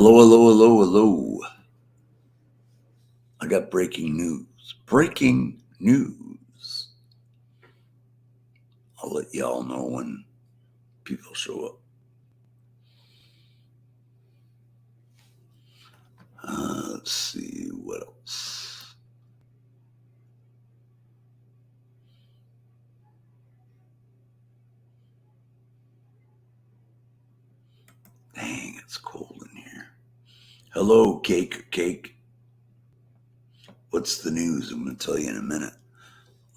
Hello, hello, hello, hello. I got breaking news. Breaking news. I'll let y'all know when people show up. Let's see what else. Dang, it's cold in here. Hello, cake. What's the news? I'm going to tell you in a minute.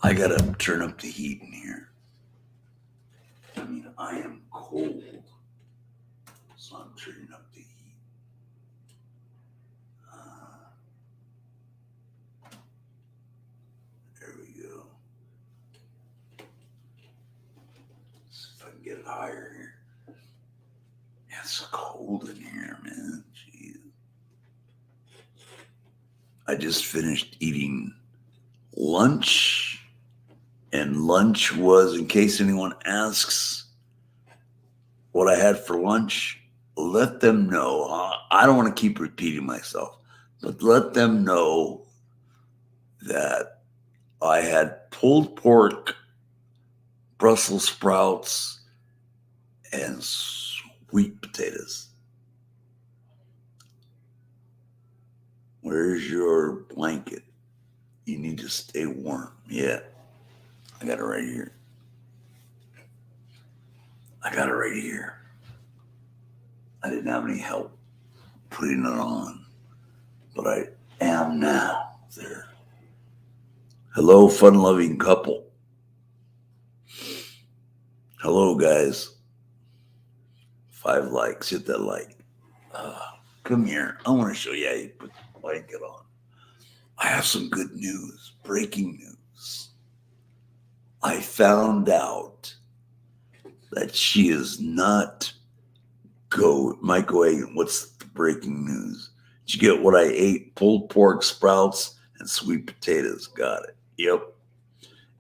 I got to turn up the heat in here. I mean, I am cold, so I'm turning up the heat. There we go. See if I can get it higher here. It's cold in here, man. Jeez. I just finished eating lunch, and lunch was, in case anyone asks what I had for lunch, let them know. I don't want to keep repeating myself, but let them know that I had pulled pork, Brussels sprouts, and sweet potatoes. Where's your blanket? You need to stay warm. Yeah, I got it right here. I got it right here. I didn't have any help putting it on, but I am now. There. Hello, fun-loving couple. Hello, guys. 5 likes. Hit that like. Come here. I want to show you how you put the blanket on. I have some good news. Breaking news. I found out that she is not Michael Hagan. What's the breaking news? Did you get what I ate? Pulled pork, sprouts, and sweet potatoes. Got it. Yep.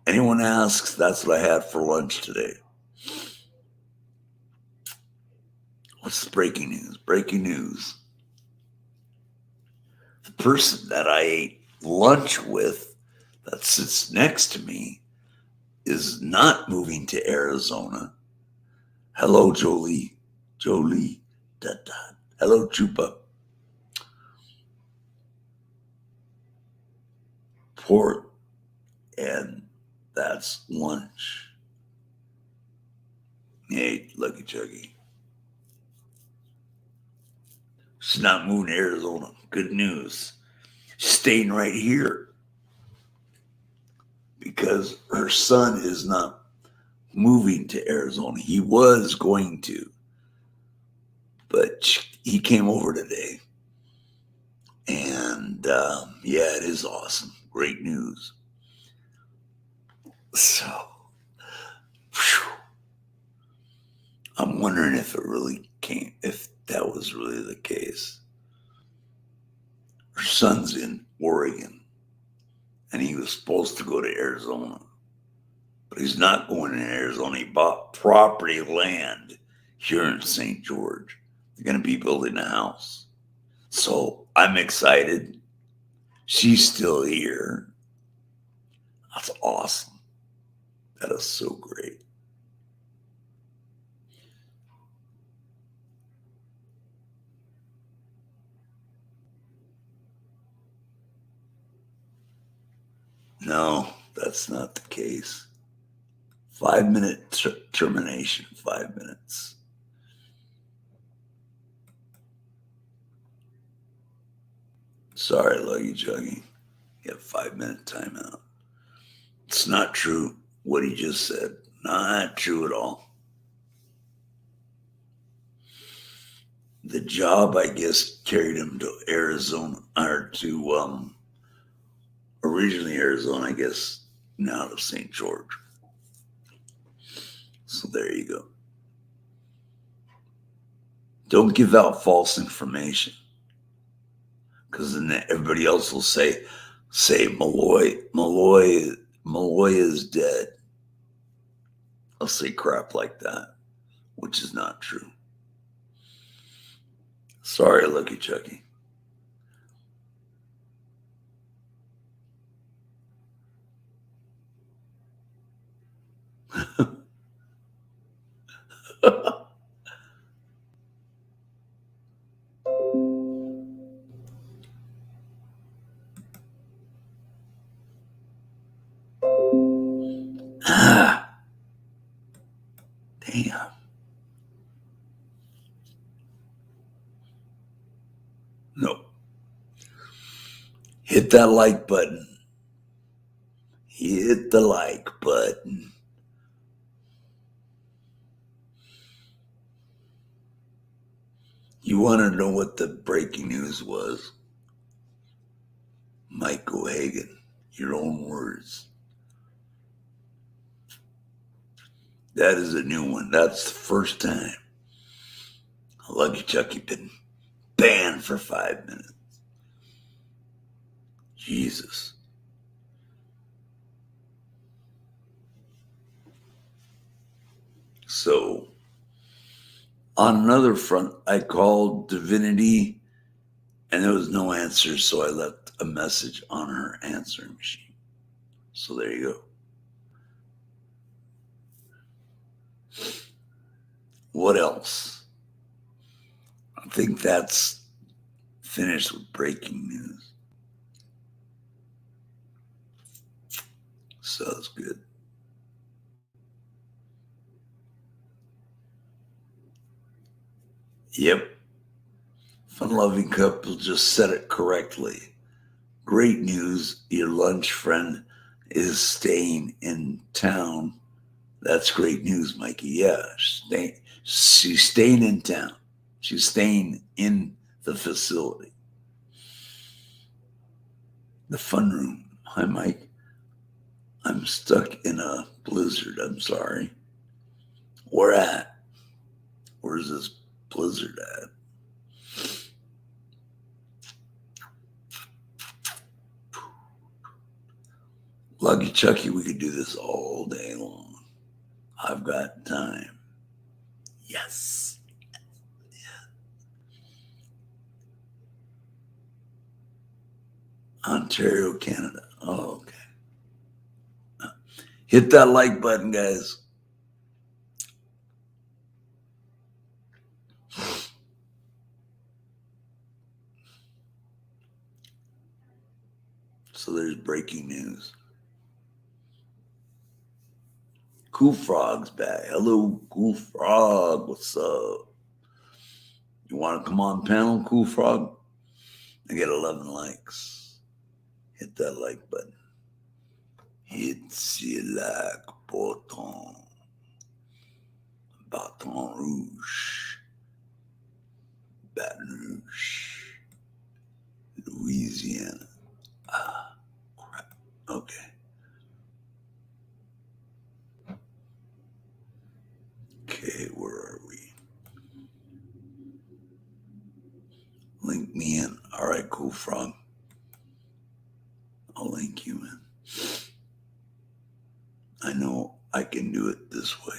Anyone asks, that's what I had for lunch today. What's the breaking news? Breaking news. The person that I ate lunch with that sits next to me is not moving to Arizona. Hello, Jolie. Jolie. Da, da. Hello, Chupa. Pork. And that's lunch. Hey, Lucky Chuggy. She's not moving to Arizona. Good news. She's staying right here because her son is not moving to Arizona. He was going to, but he came over today. And yeah, it is awesome. Great news. So, whew, I'm wondering if it really came, if that was really the case. Her son's in Oregon, and he was supposed to go to Arizona, but he's not going to Arizona. He bought property land here in St. George. They're going to be building a house. So I'm excited. She's still here. That's awesome. That is so great. No, that's not the case. 5-minute termination, 5 minutes. Sorry, Luggy Juggy. You have 5-minute timeout. It's not true what he just said. Not true at all. The job, I guess, carried him to Arizona, or to originally Arizona, I guess, now to St. George. So there you go. Don't give out false information, because then everybody else will say Malloy is dead. I'll say crap like that, which is not true. Sorry, Lucky Chucky. Ah, damn. No. Hit that like button. Hit the like button. You want to know what the breaking news was? Mike O'Hagan, your own words. That is a new one. That's the first time Lucky Chucky been banned for 5 minutes. Jesus. So, on another front, I called Divinity and there was no answer, so I left a message on her answering machine. So there you go. What else? I think that's finished with breaking news. So that's good. Yep. Fun loving couple just said it correctly. Great news. Your lunch friend is staying in town. That's great news, Mikey. Yeah, she's staying in town. She's staying in the facility. The fun room. Hi, Mike. I'm stuck in a blizzard. I'm sorry. Where at? Where's this blizzard at? Lucky Chucky, we could do this all day long. I've got time. Yes. Ontario, Canada. Oh, okay. Hit that like button, guys. So there's breaking news. Cool Frog's back. Hello, Cool Frog. What's up? You want to come on panel, Cool Frog? I get 11 likes. Hit that like button. Hit the like button. Baton Rouge. Baton Rouge. Louisiana. Ah, crap. Okay. Okay, where are we? Link me in. All right, Cool Frog. I'll link you in. I know I can do it this way.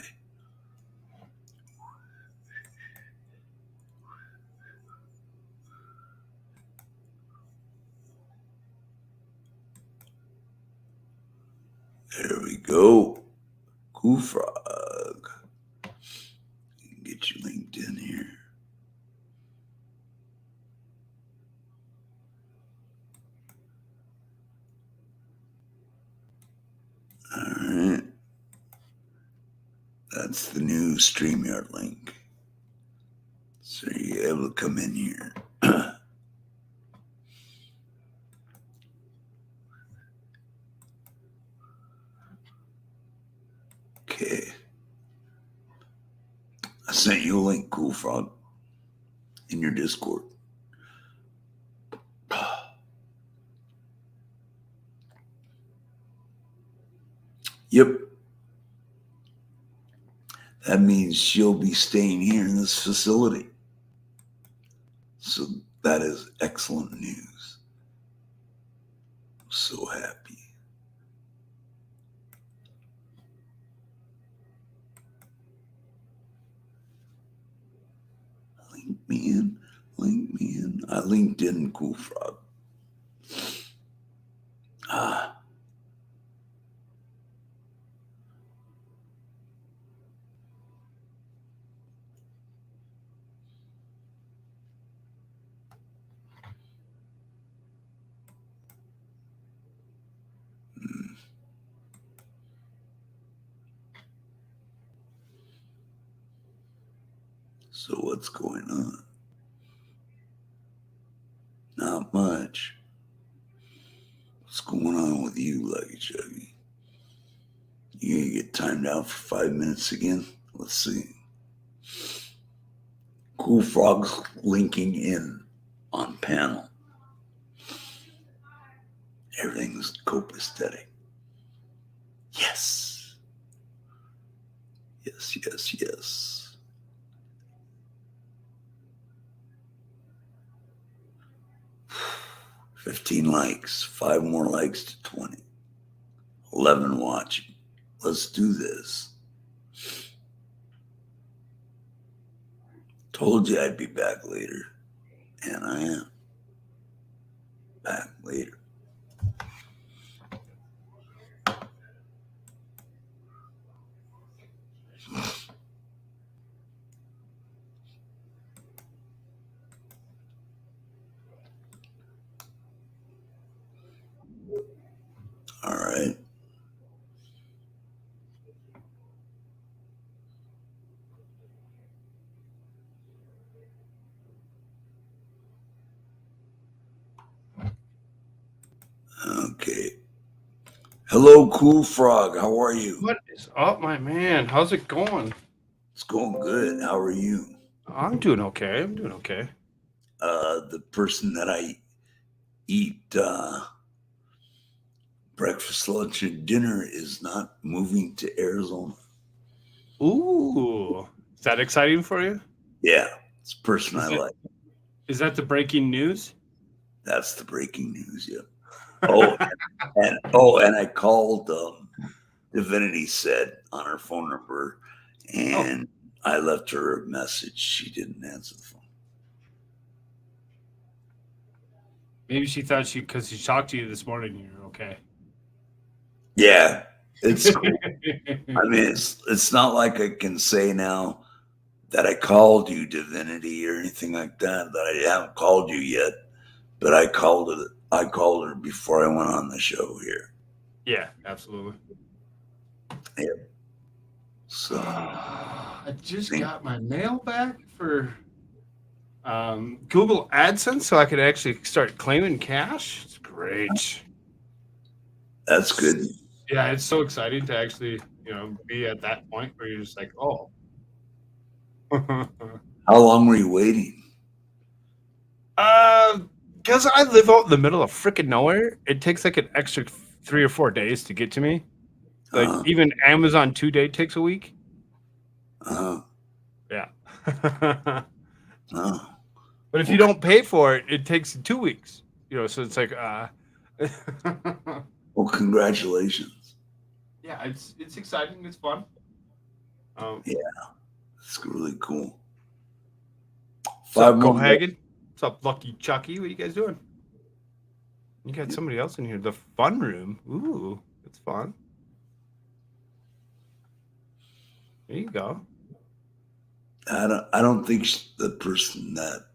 There we go. Cool Frog. Get you linked in here. All right. That's the new StreamYard link. So you're able to come in here. Okay. I sent you a link, Cool Frog, in your Discord. Yep. That means she'll be staying here in this facility. So that is excellent news. I'm so happy. Link me in. Link me I linked in Cool Frog. Ah. So what's going on? Not much. What's going on with you, Lucky Chuggy? You gonna get timed out for 5 minutes again? Let's see. Cool Frog's linking in on panel. Everything's copacetic. Yes. Yes, yes, yes. $15 likes, 5 more likes to 20. 11 watching. Let's do this. Told you I'd be back later, and I am back later. All right. Okay. Hello, Cool Frog. How are you? What is up, my man? How's it going? It's going good. How are you? I'm doing okay. I'm doing okay. The person that I eat breakfast, lunch, and dinner is not moving to Arizona. Ooh, is that exciting for you? Yeah, it's a person I Is, it, like. is that the breaking news? That's the breaking news. Yeah. And I called. Divinity said on her phone number, and I left her a message. She didn't answer the phone. Maybe she thought because she talked to you this morning, you're okay. Yeah, it's cool. I mean, it's not like I can say now that I called you, Divinity, or anything like that. That I haven't called you yet, but I called her. I called her before I went on the show here. Yeah, absolutely. Yeah. So I just got my mail back for Google AdSense, so I could actually start claiming cash. It's great. that's good. Yeah, it's so exciting to actually, be at that point where you're just like, oh. How long were you waiting? Because I live out in the middle of freaking nowhere, it takes like an extra 3 or 4 days to get to me. Like even Amazon 2-day takes a week. Yeah. But if you don't pay for it, it takes 2 weeks. So it's like Well, congratulations. Yeah, it's exciting, it's fun. Yeah, it's really cool. What's up, Cohagen? What's up, Lucky Chucky? What are you guys doing? You got somebody else in here. The fun room. Ooh, it's fun. There you go. I don't think the person that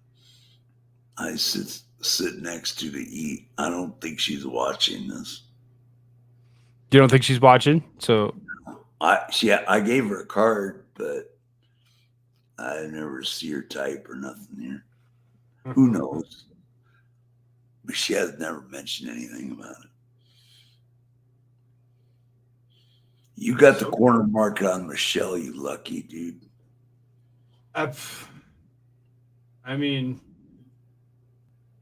I sit next to eat, I don't think she's watching this. You don't think she's watching? So I gave her a card, but I never see her type or nothing here. Who knows? But she has never mentioned anything about it. You got the corner market on Michelle, you lucky dude. I mean,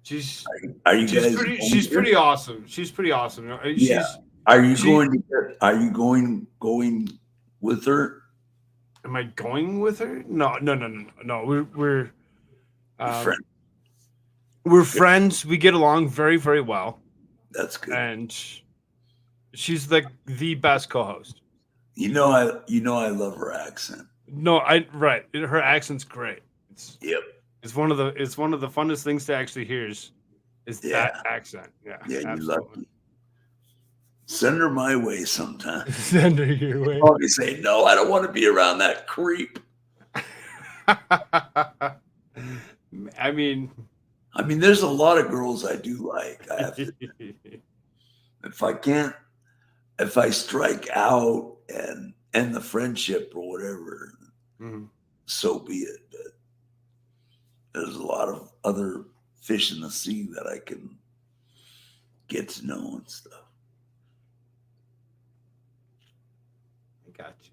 she's pretty awesome. She's pretty awesome. Yeah. Are you going with her? Am I going with her? No. We're friends. We're friends. We get along very, very well. That's good. And she's like the best co-host. I love her accent. No, right. Her accent's great. Yep. It's one of the funnest things to actually hear is Yeah. that accent. Yeah, Yeah, you absolutely. lucky. Send her my way sometime. Send her your way. Probably say, no, I don't want to be around that creep. I mean, there's a lot of girls I do like. I have to, if I strike out and end the friendship or whatever, so be it. But there's a lot of other fish in the sea that I can get to know and stuff. I got you.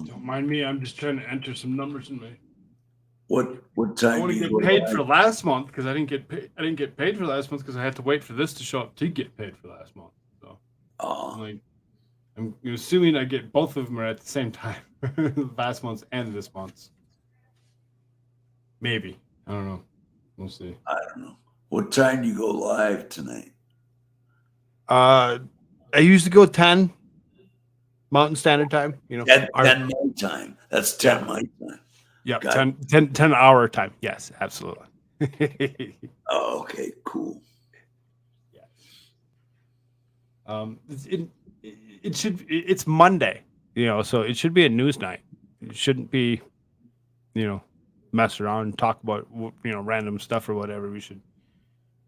Don't mind me. I'm just trying to enter some numbers in my. What time? I want to get paid for last month because I didn't get paid. I didn't get paid for last month because I had to wait for this to show up to get paid for last month. So I'm assuming I get both of them are at the same time, last month's and this month's. Maybe, I don't know. We'll see. I don't know. What time do you go live tonight? I usually go 10 Mountain Standard Time. 10 my time. That's 10 my time. Yeah, 10 hour time. Yes, absolutely. Oh, okay, cool. Yeah. It's Monday, so it should be a news night. It shouldn't be, mess around and talk about, random stuff or whatever. We should.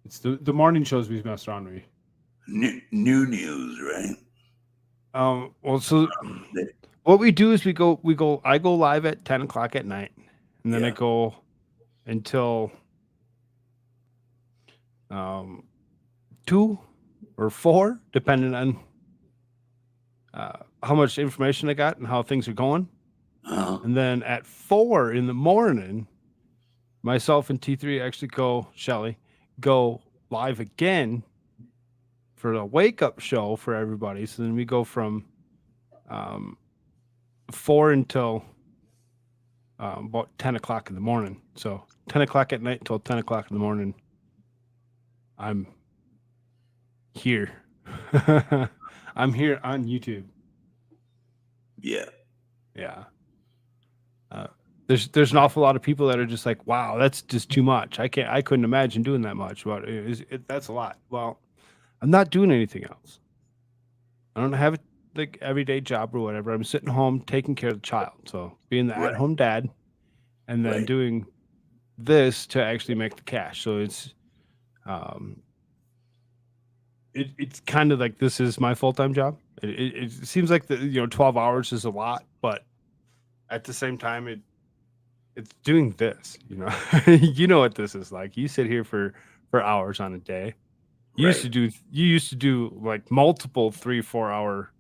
It's the morning shows we mess around with. New news, right? Well, so what we do is I go live at 10 o'clock at night, and then I go until 2 or 4, depending on how much information I got and how things are going. And then at 4 in the morning, myself and T3 actually Shelly go live again for a wake up show for everybody. So then we go from 4 until about 10 o'clock in the morning. So 10 o'clock at night until 10 o'clock in the morning. I'm here. I'm here on YouTube. Yeah. Yeah. There's an awful lot of people that are just like, wow, that's just too much. I couldn't imagine doing that much. But that's a lot. Well, I'm not doing anything else. I don't have a everyday job or whatever. I'm sitting home taking care of the child. So being the at-home dad, and then doing this to actually make the cash. So it's it's kind of like this is my full-time job. It seems like 12 hours is a lot, but at the same time it's doing this. You know what this is like. You sit here for hours on a day. You used to do like multiple 3-4 hour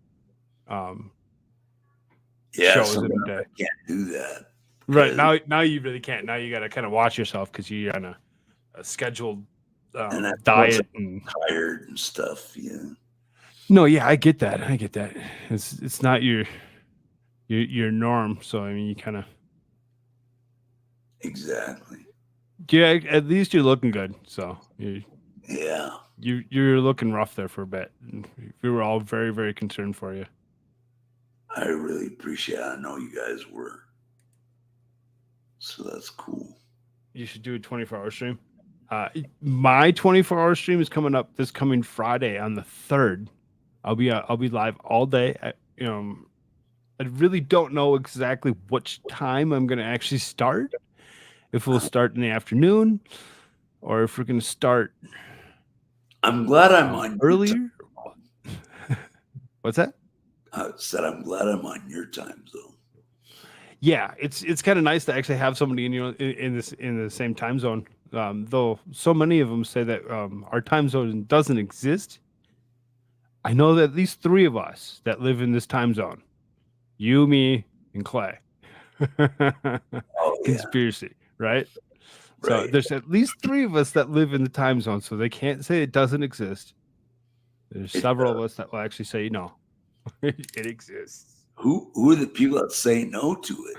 shows in a day. I can't do that. Right. Now you really can't. Now you got to kind of watch yourself because you're on a scheduled diet and tired and stuff. Yeah. No, yeah, I get that. It's not your norm. So I mean, you kind of exactly. Yeah, at least you're looking good. So yeah, you're looking rough there for a bit. We were all very, very concerned for you. I really appreciate it. I know you guys were. So that's cool. You should do a 24-hour stream. My 24-hour stream is coming up this coming Friday on the 3rd. I'll be live all day. I really don't know exactly which time I'm going to actually start. If we'll start in the afternoon, or if we're going to start. I'm glad I'm on earlier. What's that? I said I'm glad I'm on your time zone. Yeah, it's kind of nice to actually have somebody in the same time zone. Though so many of them say that our time zone doesn't exist. I know that at least 3 of us that live in this time zone. You, me, and Clay. Conspiracy, right? So there's at least 3 of us that live in the time zone, so they can't say it doesn't exist. There's several of us that will actually say no, it exists. Who are the people that say no to it?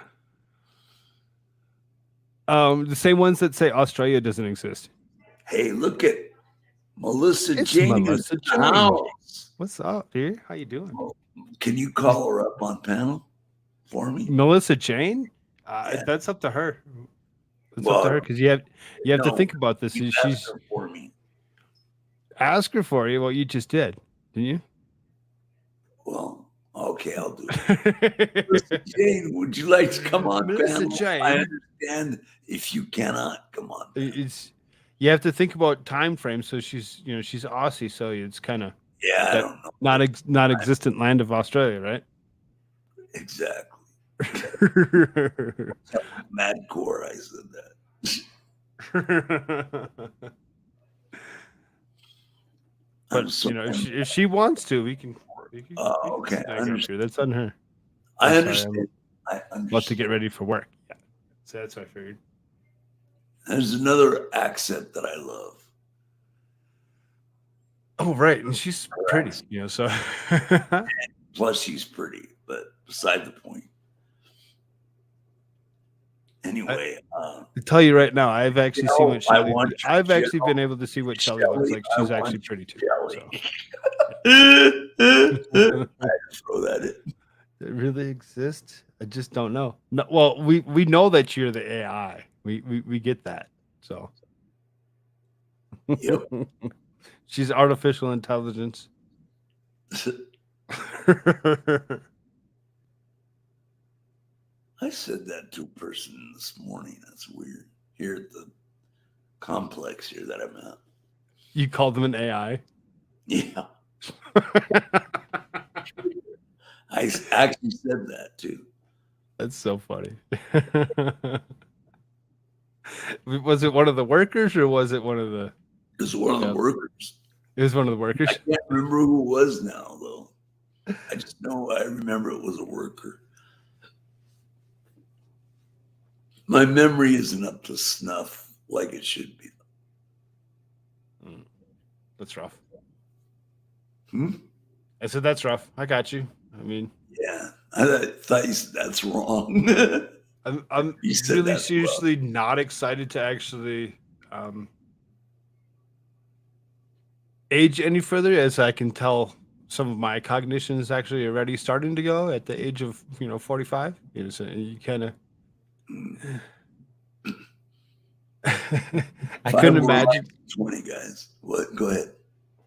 The same ones that say Australia doesn't exist. Hey, look at Melissa Jane. Melissa Jane. What's up, dear? How you doing? Can you call her up on panel for me? Melissa Jane? Yeah. That's up to her. It's Well, up to her because you have to no, think about this. you She's asked her for me. ask her for you. Well, you just did, didn't Well, okay, I'll do it. you? Mr. Jane, would you like to come on, Mr. panel? Jane. I understand if you cannot come on. panel. It's you have to think about time frame. So she's she's Aussie, so it's kind of Yeah, I that don't know non-existent land of Australia, right? exactly. Madcore, I said that. I'm But so if she wants to, we can okay, I snag her up understand. here. That's on her. I I'm sorry, understand. I About to understand. get ready for work. Yeah, so that's what I figured. There's another accent that I love. Oh, right, and she's pretty, So Plus, she's pretty, but beside the point. Anyway, to tell you right now, I've actually seen what I Shelly. want I've actually Shelley- been able to see what Shelly looks like. I She's want actually pretty too. Shelley. So. I throw that in. Does it really exist? I just don't know. No, well, we know that you're the AI. We get that. So Yep. she's artificial intelligence. I said that to a person this morning. That's weird. Here at the complex here that I'm at. You called them an AI. Yeah, I actually said that too. That's so funny. Was it one of the workers or was it one of the? It was one of the Yeah. workers. It was one of the workers. I can't remember who it was now, though. I just know I remember it was a worker. My memory isn't up to snuff like it should be. That's rough. Hmm? I said that's rough. I got you. I mean, Yeah, I thought you said that's wrong. I'm You said really that's seriously not excited to actually age any further, as I can tell some of my cognition is actually already starting to go at the age of 45. So you kind of I couldn't imagine 20 guys. What? Go ahead.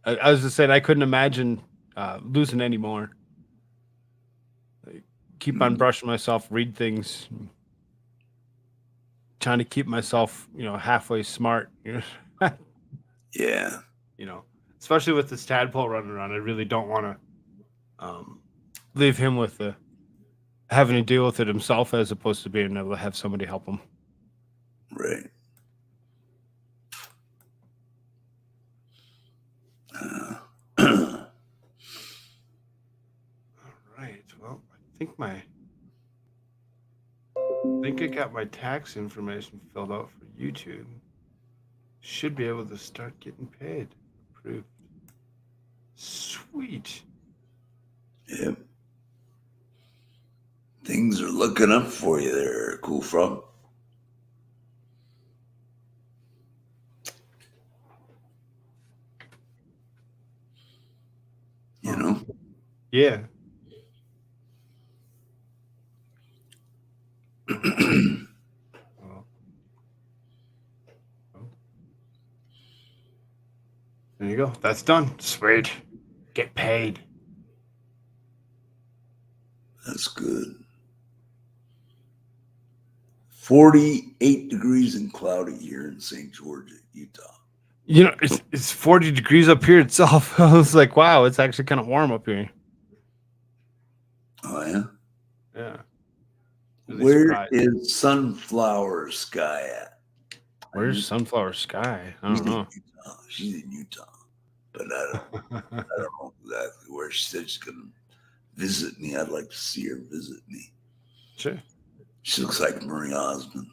I was just saying I couldn't imagine losing any more. Like, keep on brushing myself, read things, trying to keep myself, halfway smart. Yeah. Especially with this tadpole running around, I really don't want to leave him with having to deal with it himself, as opposed to being able to have somebody help him. Right. All right. Well, I think I got my tax information filled out for YouTube. Should be able to start getting paid. Approved. Sweet. Yep. Things are looking up for you there, Cool Frog. You know? Yeah. There you go. That's done. Sweet. Get paid. That's good. 48 degrees and cloudy here in St. George, Utah. It's 40 degrees up here itself. I was like, wow, it's actually kind of warm up here. Oh, yeah? Yeah. Really Where surprised. is Sunflower Sky at? Where's Sunflower Sky? I don't know. She's in Utah. But I don't know exactly where. She said she's going to visit me. I'd like to see her visit me. Sure. She looks like Marie Osmond.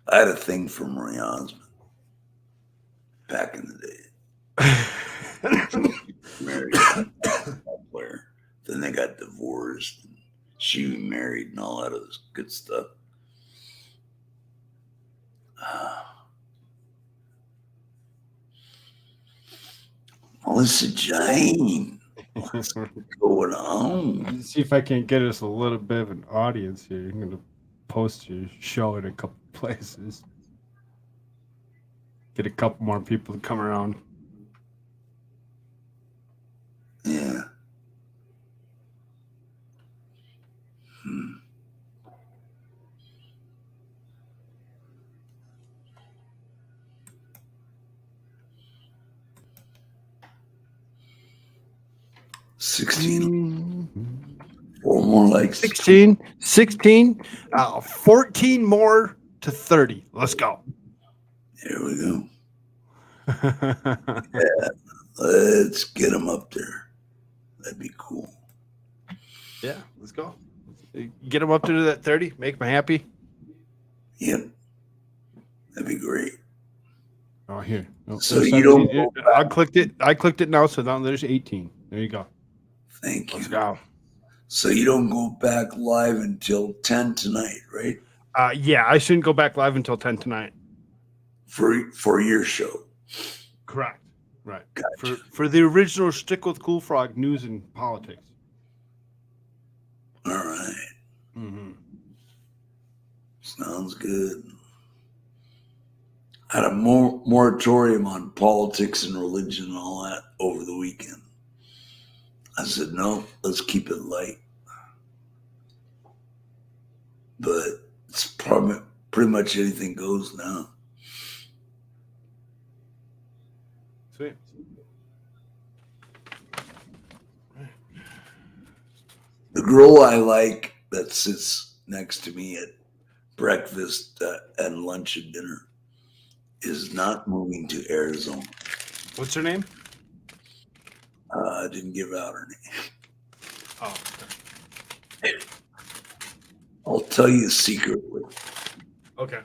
I had a thing for Marie Osmond back in the day. Married a player. Then they got divorced. And she remarried and all that other good stuff. Melissa Jane. What's going on? Let's see if I can get us a little bit of an audience here. I'm gonna post your show in a couple places. Get a couple more people to come around. Yeah. Hmm. $16. 4 more likes. 16, 14 more to 30. Let's go. There we go. Yeah. Let's get them up there. That'd be cool. Yeah, let's go. Get them up to that 30. Make them happy. Yep. That'd be great. Oh, here. Oh, So there's you don't 17. go I back. clicked it. I clicked it now, so now there's 18. There you go. Thank you. Let's go. So you don't go back live until 10 tonight, right? Yeah, I shouldn't go back live until 10 tonight. For your show. Correct. Right. Gotcha. For the original Stick with Cool Frog news and politics. All right. Mm-hmm. Sounds good. I had a moratorium on politics and religion and all that over the weekend. I said, no, let's keep it light. But it's probably pretty much anything goes now. Sweet. The girl I like that sits next to me at breakfast and lunch and dinner is not moving to Arizona. What's her name? I didn't give out her name. Oh, I'll tell you secretly. okay.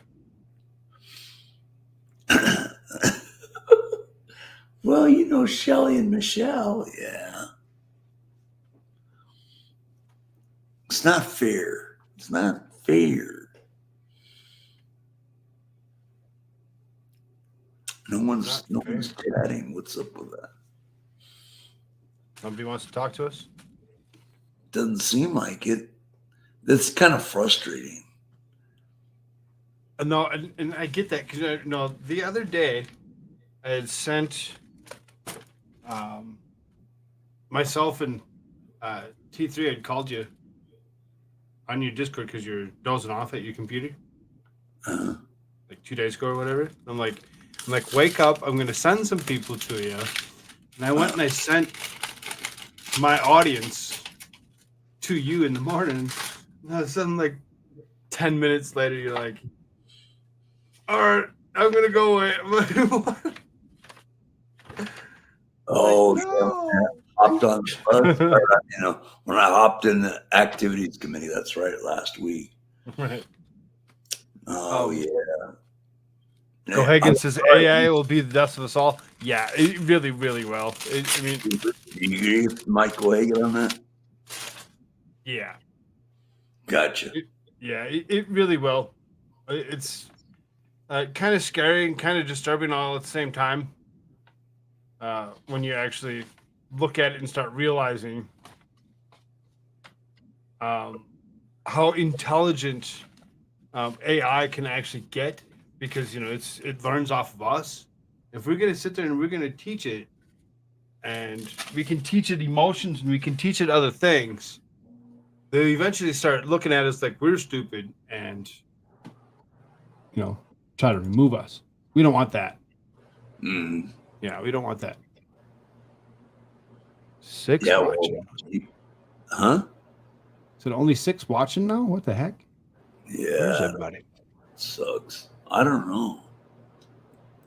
Well, you know Shelly and Michelle. Yeah. It's not fair. It's not fair. No one's chatting. What's up with that? Somebody wants to talk to us? Doesn't seem like it. That's kind of frustrating. No, and I get that because the other day I had sent myself and T3 had called you on your Discord because you're dozing off at your computer like 2 days ago or whatever. I'm like, wake up! I'm gonna send some people to you, and I went and I sent my audience to you in the morning. And all of a sudden, like 10 minutes later, you're like, all right, I'm gonna go away. I'm like, what? Oh, Like, no. yeah. Hopped on the bus, when I hopped in the activities committee, that's right, last week. Right. Oh, yeah. Cohagen says AI will be the death of us all. Yeah, it really, really will. Do you agree with Mike Cohagen on that? Yeah. Gotcha. It really will. It's kind of scary and kind of disturbing all at the same time when you actually look at it and start realizing how intelligent AI can actually get, because it learns off of us. If we're going to sit there and we're going to teach it, and we can teach it emotions and we can teach it other things, they eventually start looking at us like we're stupid and try to remove us. We don't want that. Yeah, we don't want that. 6 watching. Huh? Is it only 6 watching now? What the heck? Where's Yeah. everybody? Sucks. I don't know.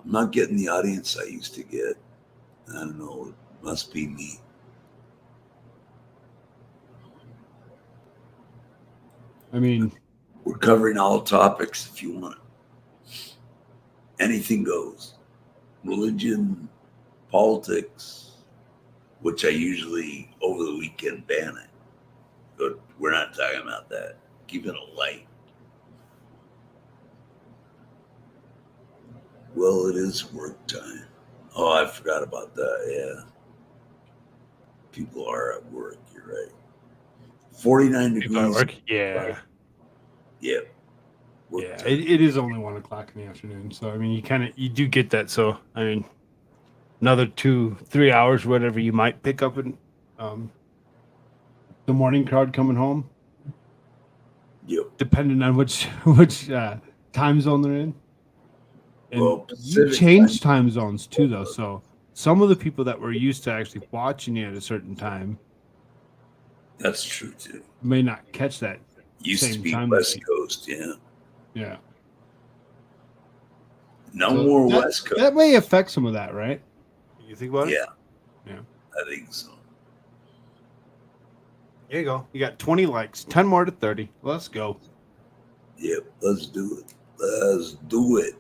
I'm not getting the audience I used to get. I don't know. It must be me. I mean, we're covering all topics if you want. Anything goes. Religion, politics, which I usually over the weekend ban it. But we're not talking about that. Keep it light. Well, it is work time. Oh, I forgot about that. Yeah. People are at work. You're right. 49 degrees. people at work. Yeah. Yep. Work Yeah, time. it is only 1 o'clock in the afternoon. So I mean, you do get that. So I mean, another 2-3 hours, whatever you might pick up in the morning crowd coming home, Yep. depending on which which time zone they're in. And Well, you Pacific change time zones too, though. So some of the people that were used to actually watching you at a certain time That's true too. may not catch that. Used to Same be time West zone. Coast, yeah. Yeah. No So more that, West Coast. that may affect some of that, right? You think about it? Yeah. Yeah. I think so. There you go. You got 20 likes, 10 more to 30. Let's go. Yep. Let's do it. Let's do it.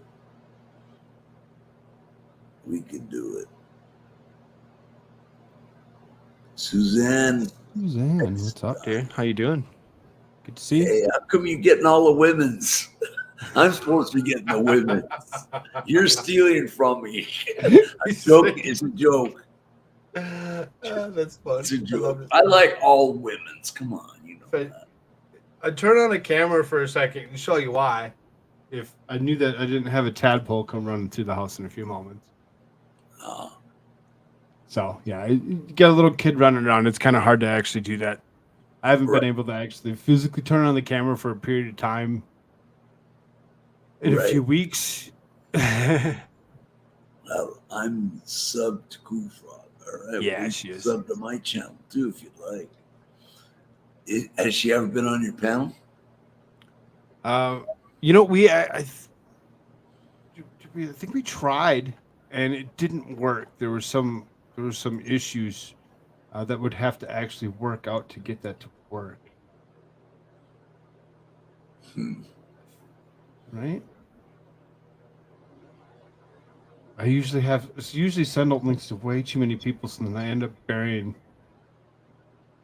We can do it. Suzanne, Suzanne, what's up, dear? How you doing? Good to see you. hey, how come you getting all the women's? I'm supposed to be getting the women's. You're stealing from me. A joke is a joke. That's fun. It's a joke. I like all women's. Come on, you know. That. I'd turn on the camera for a second and show you why. If I knew that I didn't have a tadpole come running through the house in a few moments. So, yeah, you get a little kid running around. It's kind of hard to actually do that. I haven't been able to actually physically turn on the camera for a period of time in a few weeks. Well, I'm sub to Goofrog. All right. Yeah, Well, she is. Sub to my channel too, if you'd like. Has she ever been on your panel? You know, I think we tried and it didn't work. There were some issues that would have to actually work out to get that to work. Right? I usually send out links to way too many people, so then I end up burying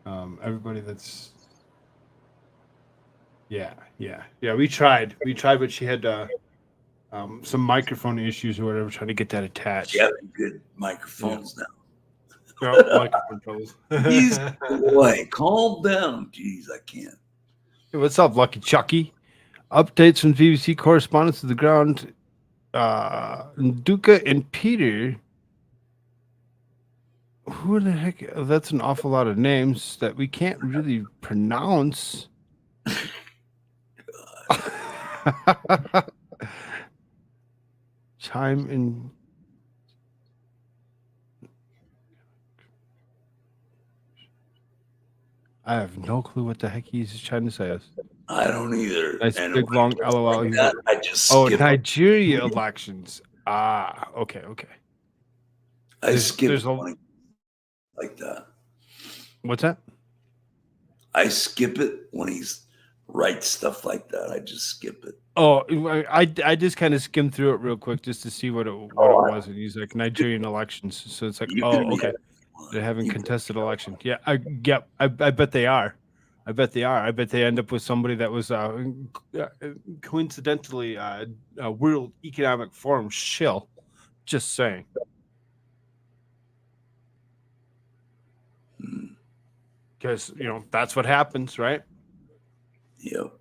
everybody that's. Yeah. We tried, but she had some microphone issues or whatever, trying to get that attached. She having good microphones now. Microphone troubles. Jeez, boy, calm down. Jeez, I can't. Hey, what's up, Lucky Chucky? Updates from BBC correspondents to the ground. Duca and Peter. Who the heck? That's an awful lot of names that we can't really pronounce. Chime in. I have no clue what the heck he's trying to say. I don't either. Nice And big when long it gets LOL. like that, I just Oh, skip. Nigeria elections. Ah, okay. I skip there's a- it like that. What's that? I skip it when he's writes stuff like that. I just skip it. Oh, I just kind of skimmed through it real quick just to see what it was, and he's like Nigerian elections. So it's like, You oh, can okay, have it if you want. they're having You can contested have it. election. Yeah, I bet they are. I bet they are. I bet they end up with somebody that was coincidentally a World Economic Forum shill. Just saying. Because that's what happens, right? Yep.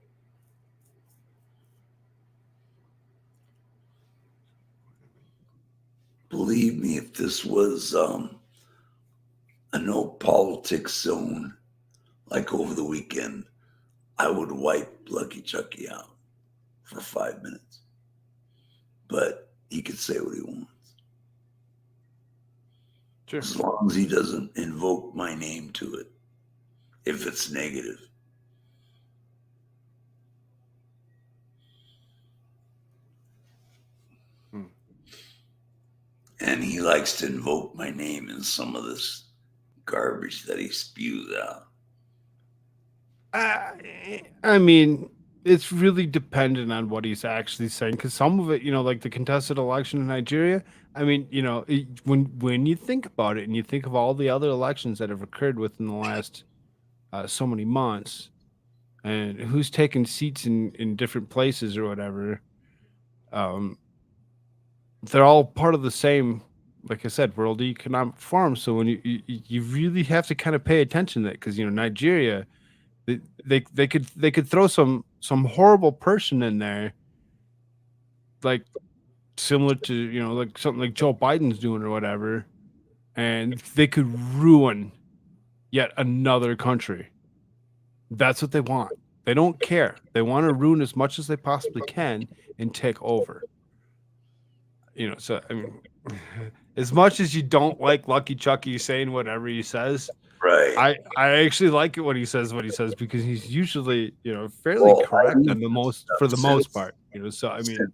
Believe me, if this was a no politics zone, like over the weekend, I would wipe Lucky Chucky out for 5 minutes. But he could say what he wants. Sure. As long as he doesn't invoke my name to it, if it's negative. And he likes to invoke my name in some of this garbage that he spews out. I mean, it's really dependent on what he's actually saying, because some of it, like the contested election in Nigeria. I mean, when you think about it and you think of all the other elections that have occurred within the last so many months, and who's taken seats in different places or whatever, they're all part of the same, like I said, World Economic Forum. So when you really have to kind of pay attention to that, because Nigeria They could throw some horrible person in there, like similar to like something like Joe Biden's doing or whatever, and they could ruin yet another country. That's what they want. They don't care. They want to ruin as much as they possibly can and take over. So I mean, as much as you don't like Lucky Chucky saying whatever he says, right. I actually like it when he says what he says, because he's usually fairly correct in for the most part. So I mean,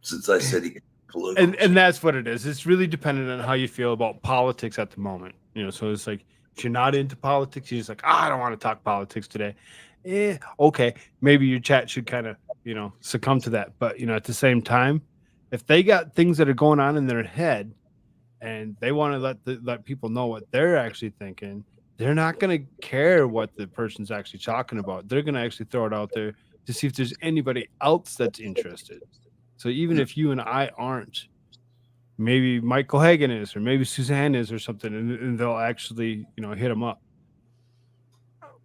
since I said he political, and that's what it is. It's really dependent on how you feel about politics at the moment. So it's like, if you're not into politics, you're just like, I don't want to talk politics today. Okay, maybe your chat should kind of succumb to that. But at the same time, if they got things that are going on in their head and they want to let people know what they're actually thinking, they're not going to care what the person's actually talking about. They're going to actually throw it out there to see if there's anybody else that's interested. So even if you and I aren't, maybe Michael Hagan is, or maybe Suzanne is, or something, and they'll actually hit them up.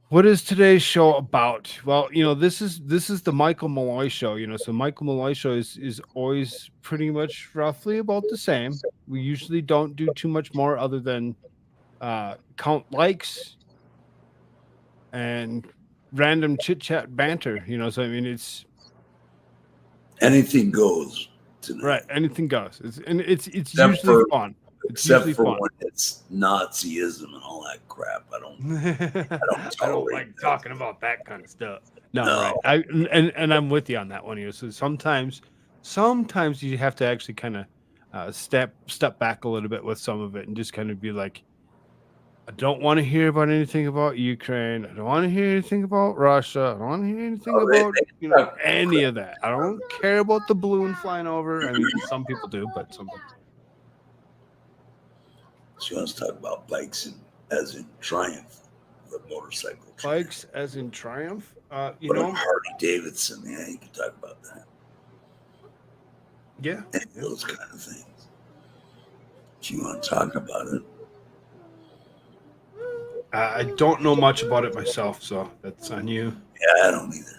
What is today's show about? Well, this is the Michael Malloy show. So Michael Malloy show is always pretty much roughly about the same. We usually don't do too much more other than count likes and random chit chat banter. So I mean, it's anything goes tonight. Right, anything goes. It's usually fun. Except for when it's Nazism and all that crap. I don't like talking about that kind of stuff. No. Right. And I'm with you on that one. So sometimes you have to actually kind of step back a little bit with some of it and just kind of be like, I don't want to hear about anything about Ukraine. I don't want to hear anything about Russia. I don't want to hear anything about any of that. I don't care about the balloon flying over. I mean, some people do, but some people. She wants to talk about bikes as in Triumph, the motorcycle. Bikes as in Triumph? Harley Davidson, yeah, you can talk about that. Yeah. And those kind of things. If you want to talk about it. I don't know much about it myself, so that's on you. Yeah, I don't either.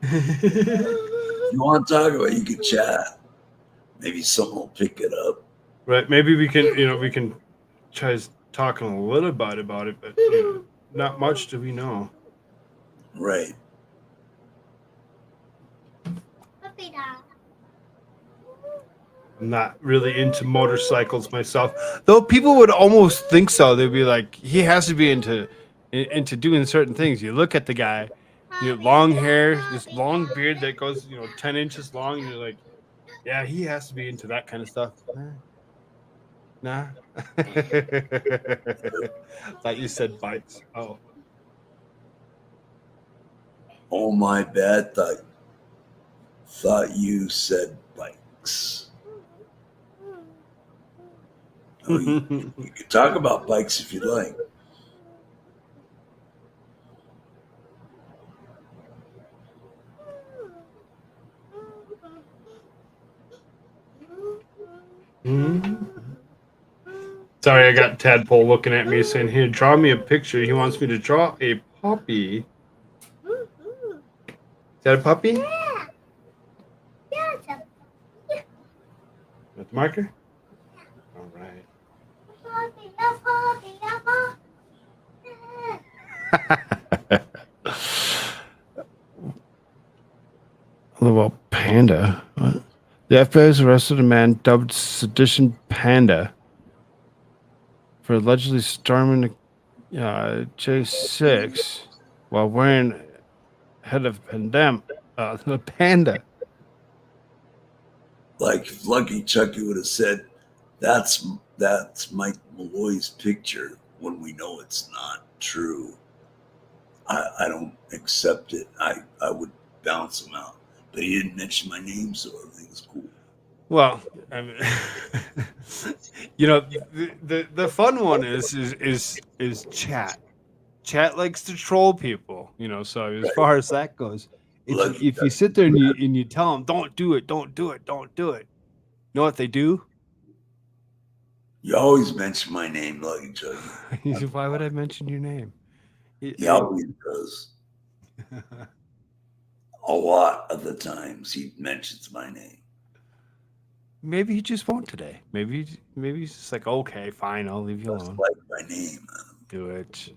If you want to talk about it, you can chat. Maybe someone will pick it up. Right. Maybe we can try talking a little bit about it, but not much do we know. Right. I'm not really into motorcycles myself, though people would almost think so. They'd be like, he has to be into doing certain things. You look at the guy, long hair, this long beard that goes 10 inches long, and you're like, yeah, he has to be into that kind of stuff. Nah. Thought you said bikes. Oh, my bad. Thought you said bikes. Oh, you can talk about bikes if you like. Sorry, I got Tadpole looking at me saying, here, draw me a picture. He wants me to draw a puppy. Is that a puppy? Yeah. Yeah, it's a puppy. With the marker? All right. Little panda. What? The FBI has arrested a man dubbed Sedition Panda for allegedly storming J6 while wearing head of the panda. Like if Lucky Chucky would have said, that's Mike Malloy's picture, when we know it's not true. I don't accept it. I would bounce him out. But he didn't mention my name, so everything's cool. Well, I mean, the fun one is chat. Chat likes to troll people, so as far as that goes, if you sit there and you tell them, don't do it, you know what they do? You always mention my name, Lucky Chucky. Why would I mention your name? He always does. A lot of the times he mentions my name. Maybe he just won't today. Maybe he's just like, okay, fine, I'll leave you Just alone. like my name. Do it.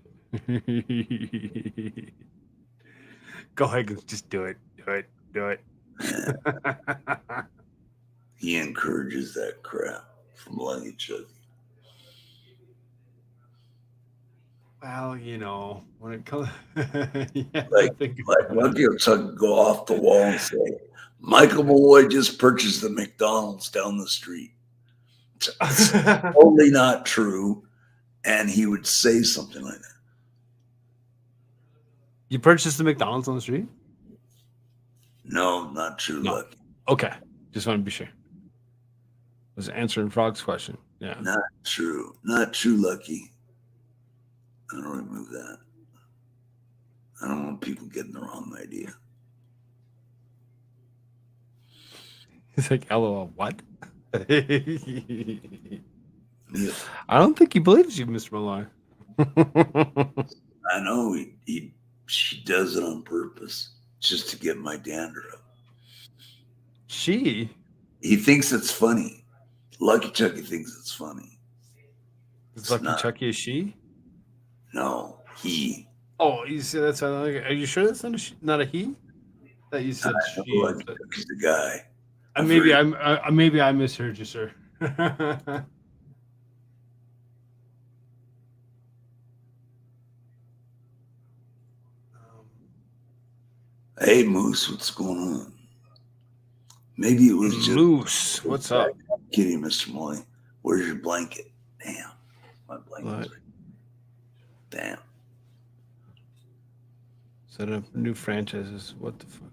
Go ahead, and just do it. Do it. He encourages that crap from Lucky Chucky. Well, when it comes, yeah, Like Lucky Chucky go off the wall and say, Michael Malloy just purchased the McDonald's down the street. It's totally not true. And he would say something like that. You purchased the McDonald's on the street? No, not true, No. Lucky. Okay. Just want to be sure. Was answering Frog's question. Yeah. Not true. Not true, Lucky. I don't remove that. I don't want people getting the wrong idea. He's like, LOL, what? Yeah. I don't think he believes you, Mr. Malloy. I know she does it on purpose just to get my dander up. She? He thinks it's funny. Lucky Chucky thinks it's funny. Is Lucky Chucky a she? No, he. Oh, you said that's are you sure that's not a he? That you said she. Lucky Chucky's the guy. Maybe I misheard you, sir. Hey, Moose, what's going on? Maybe it was just Moose. What's up? I'm kidding, Mr. Molly. Where's your blanket? Damn, my blanket's right. Damn. Set up new franchises. What the fuck?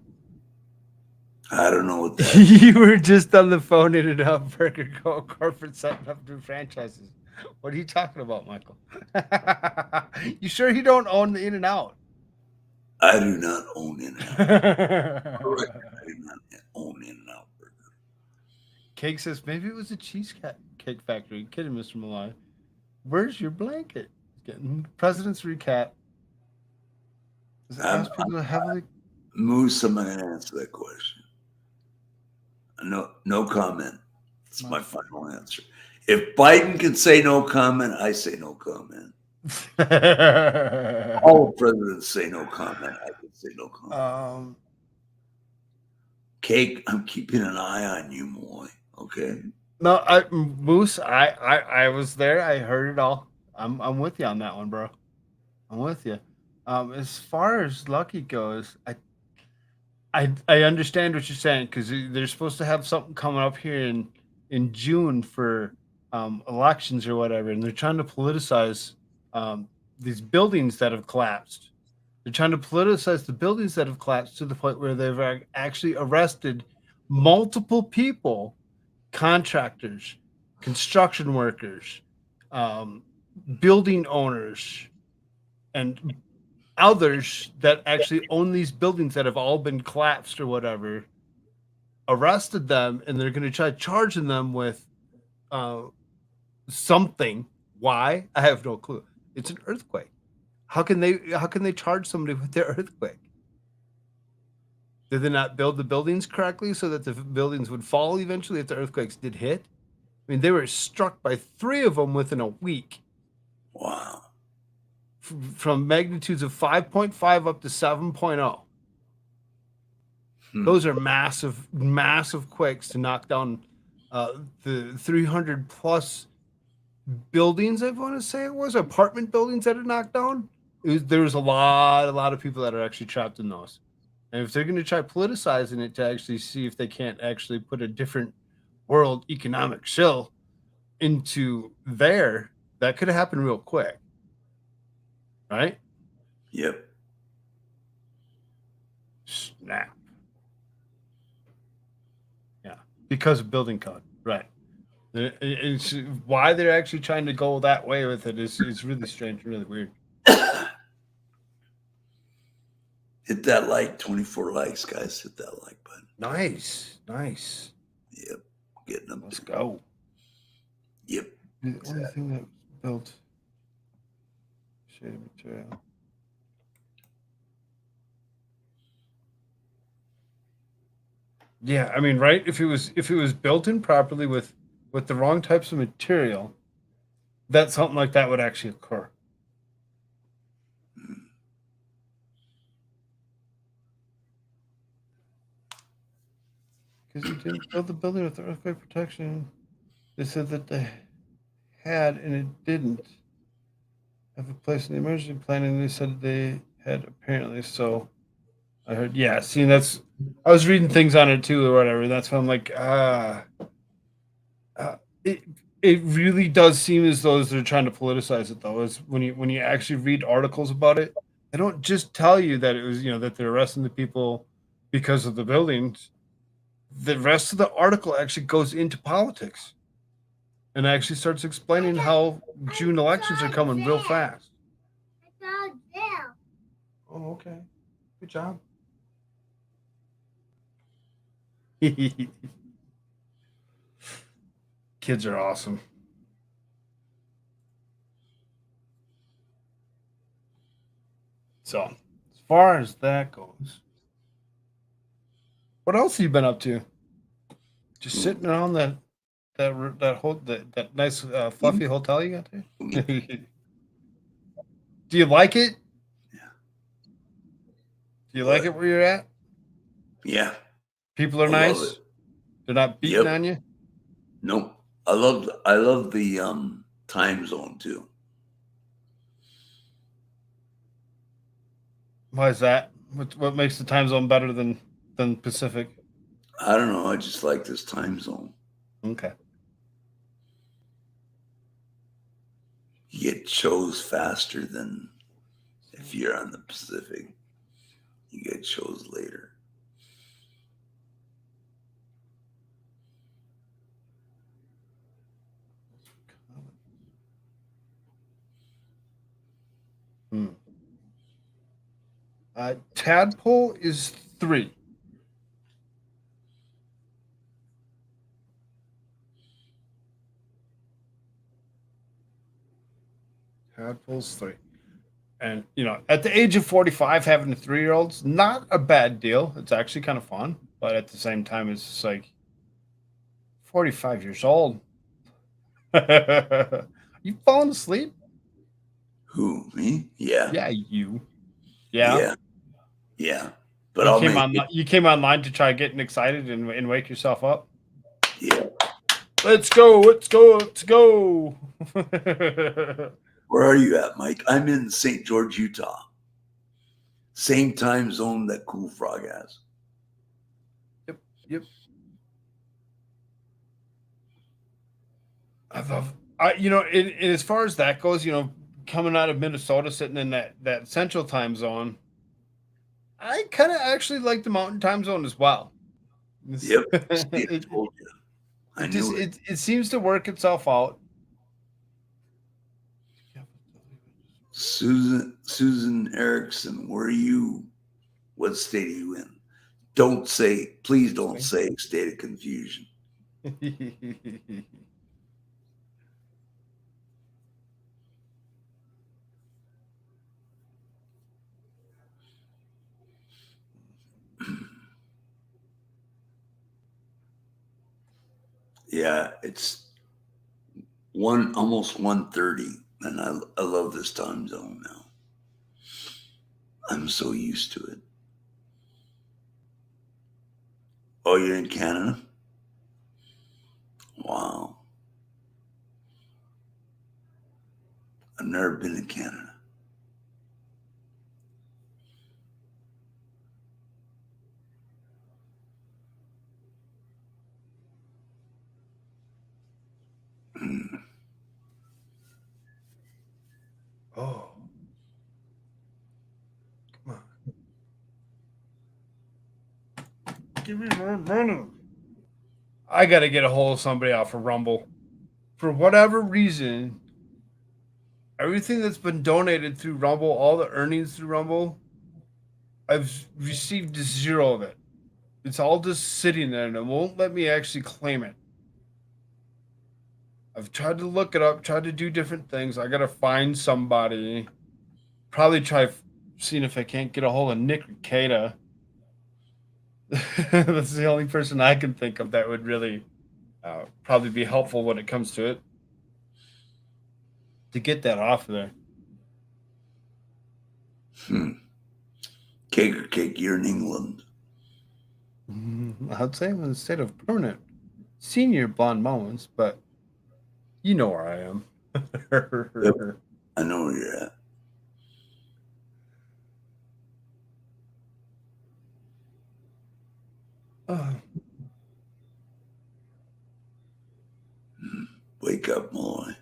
I don't know what that. You were just on the phone in and out Burger corporate setting up new franchises. What are you talking about, Michael? You sure you don't own the In and Out? I do not own In-N-Out. Correct. I do not own In-N-Out Burger. Cake says maybe it was a cheesecake factory. Kidding, Mr. Malloy. Where's your blanket? Getting President's recap. Does it ask people to heavily? Moose, I'm not going to answer that question. No comment. It's my final answer. If Biden can say no comment, I say no comment. All the presidents say no comment. I can say no comment. Cake, I'm keeping an eye on you, Moy. Okay. No, Moose. I was there. I heard it all. I'm with you on that one, bro. I'm with you. As far as Lucky goes, I understand what you're saying because they're supposed to have something coming up here in June for elections or whatever, and they're trying to politicize these buildings that have collapsed. They're trying to politicize the buildings that have collapsed to the point where they've actually arrested multiple people, contractors, construction workers, building owners, and others that actually own these buildings that have all been collapsed or whatever, arrested them, and they're going to try charging them with something. Why? I have no clue. It's an earthquake. How can they charge somebody with their earthquake? Did they not build the buildings correctly so that the buildings would fall eventually if the earthquakes did hit? I mean, they were struck by 3 of them within a week. Wow. From magnitudes of 5.5 up to 7.0. Those are massive quakes to knock down the 300 plus buildings. I want to say it was apartment buildings that are knocked down. There was a lot of people that are actually trapped in those. And if they're going to try politicizing it to actually see if they can't actually put a different world economic shill into there, that could have happened real quick. Right? Yep. Snap. Yeah. Because of building code. Right. It's why they're actually trying to go that way with it is really strange, really weird. Hit that like, 24 likes, guys. Hit that like button. Nice. Yep. Getting them. Let's go. Yep. The only thing that built shaded material. Yeah, I mean, right? If it was built in properly with the wrong types of material, that something like that would actually occur. Because you didn't build the building with earthquake protection. They said that they had, and it didn't have a place in the emergency plan, and they said they had apparently. So I heard, yeah. See, that's I was reading things on it too, or whatever. That's why I'm like, it it really does seem as though they're trying to politicize it, though. Is when you actually read articles about it, they don't just tell you that it was that they're arresting the people because of the buildings. The rest of the article actually goes into politics and actually starts explaining how June elections are coming real fast. I saw there. Oh, okay. Good job. Kids are awesome. So, as far as that goes, what else have you been up to? Just sitting around that nice fluffy hotel you got there? Do you like it? Yeah. Do you like it where you're at? Yeah. People are I love nice. it. They're not beating Yep. on you. Nope. I love the time zone too. Why is that? What makes the time zone better than Pacific? I don't know. I just like this time zone. Okay. You get shows faster than if you're on the Pacific. You get shows later. Tadpole is 3. Tadpole's 3. And, at the age of 45, having a 3-year-old's not a bad deal. It's actually kind of fun. But at the same time, it's just like 45 years old. You falling asleep? Who, me? Yeah. Yeah, you. Yeah. Yeah. But I'll make it. You came online to try getting excited and wake yourself up. Yeah. Let's go. Where are you at, Mike? I'm in St. George, Utah. Same time zone that Cool Frog has. Yep. And as far as that goes, coming out of Minnesota, sitting in that central time zone, I kind of actually like the mountain time zone as well. Yep. See, I told you. I knew it. It seems to work itself out. Susan Erickson, where are you? What state are you in? Please don't say state of confusion. Yeah, it's almost 1:30, and I love this time zone now. I'm so used to it. Oh, you're in Canada? Wow. I've never been in Canada. Oh. Come on. Give me more money. I got to get a hold of somebody off of Rumble. For whatever reason, everything that's been donated through Rumble, all the earnings through Rumble, I've received 0 of it. It's all just sitting there and it won't let me actually claim it. I've tried to look it up, tried to do different things. I got to find somebody. Probably try seeing if I can't get a hold of Nick Ricada. That's the only person I can think of that would really probably be helpful when it comes to it. To get that off of there. Cake or cake, you're in England. I'd say instead of permanent senior blonde moments, but you know where I am. I know where you're at. Wake up, Malloy.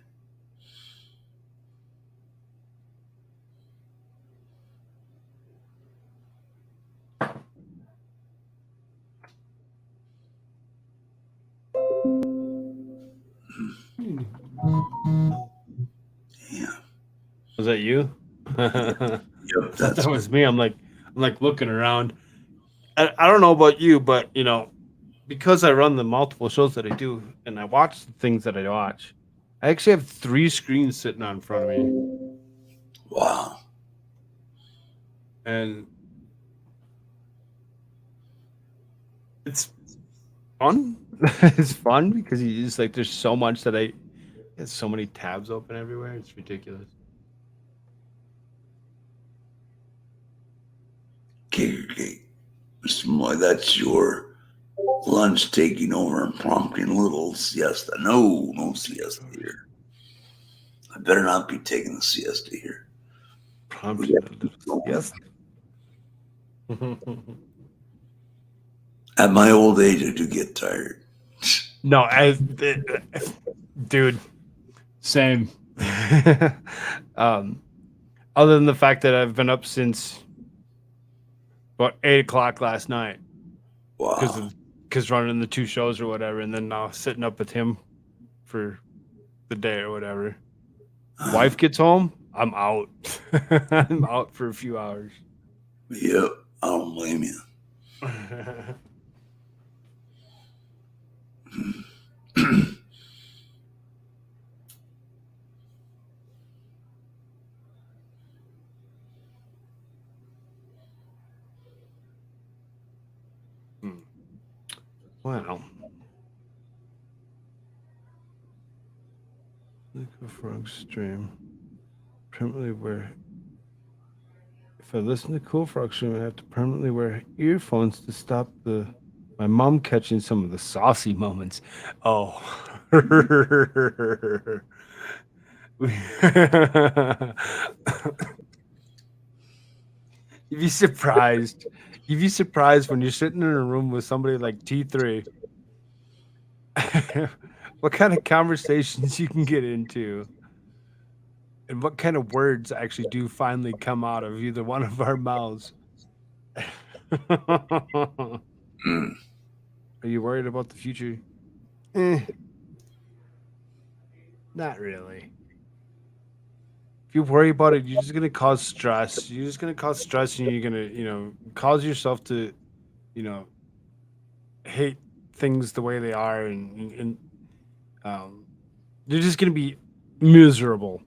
Yeah. Was that you? Yep, That was me. I'm like looking around. I don't know about you, but you know, because I run the multiple shows that I do and I watch the things that I watch, I actually have 3 screens sitting on in front of me. Wow. And it's fun. It's fun because you just like there's so much that there's so many tabs open everywhere. It's ridiculous. Cake or cake. Mr. Malloy, that's your lunch taking over and prompting a little siesta. No siesta here. I better not be taking the siesta here. Yes. At my old age, I do get tired. No, dude. Same. Other than the fact that I've been up since about 8 o'clock last night Wow. because running the 2 shows or whatever, and then now sitting up with him for the day or whatever. Wife gets home, I'm out. I'm out for a few hours. Yep, I don't blame you. Wow. Nico Frog stream. Permanently wear. If I listen to Cool Frog stream, I have to permanently wear earphones to stop my mom catching some of the saucy moments. Oh. You'd be surprised. You'd be surprised when you're sitting in a room with somebody like T3. What kind of conversations you can get into, and what kind of words actually do finally come out of either one of our mouths. Are you worried about the future? Not really. If you worry about it, you're just gonna cause stress. You're just gonna cause stress, and you're gonna, cause yourself to, hate things the way they are, and you're just gonna be miserable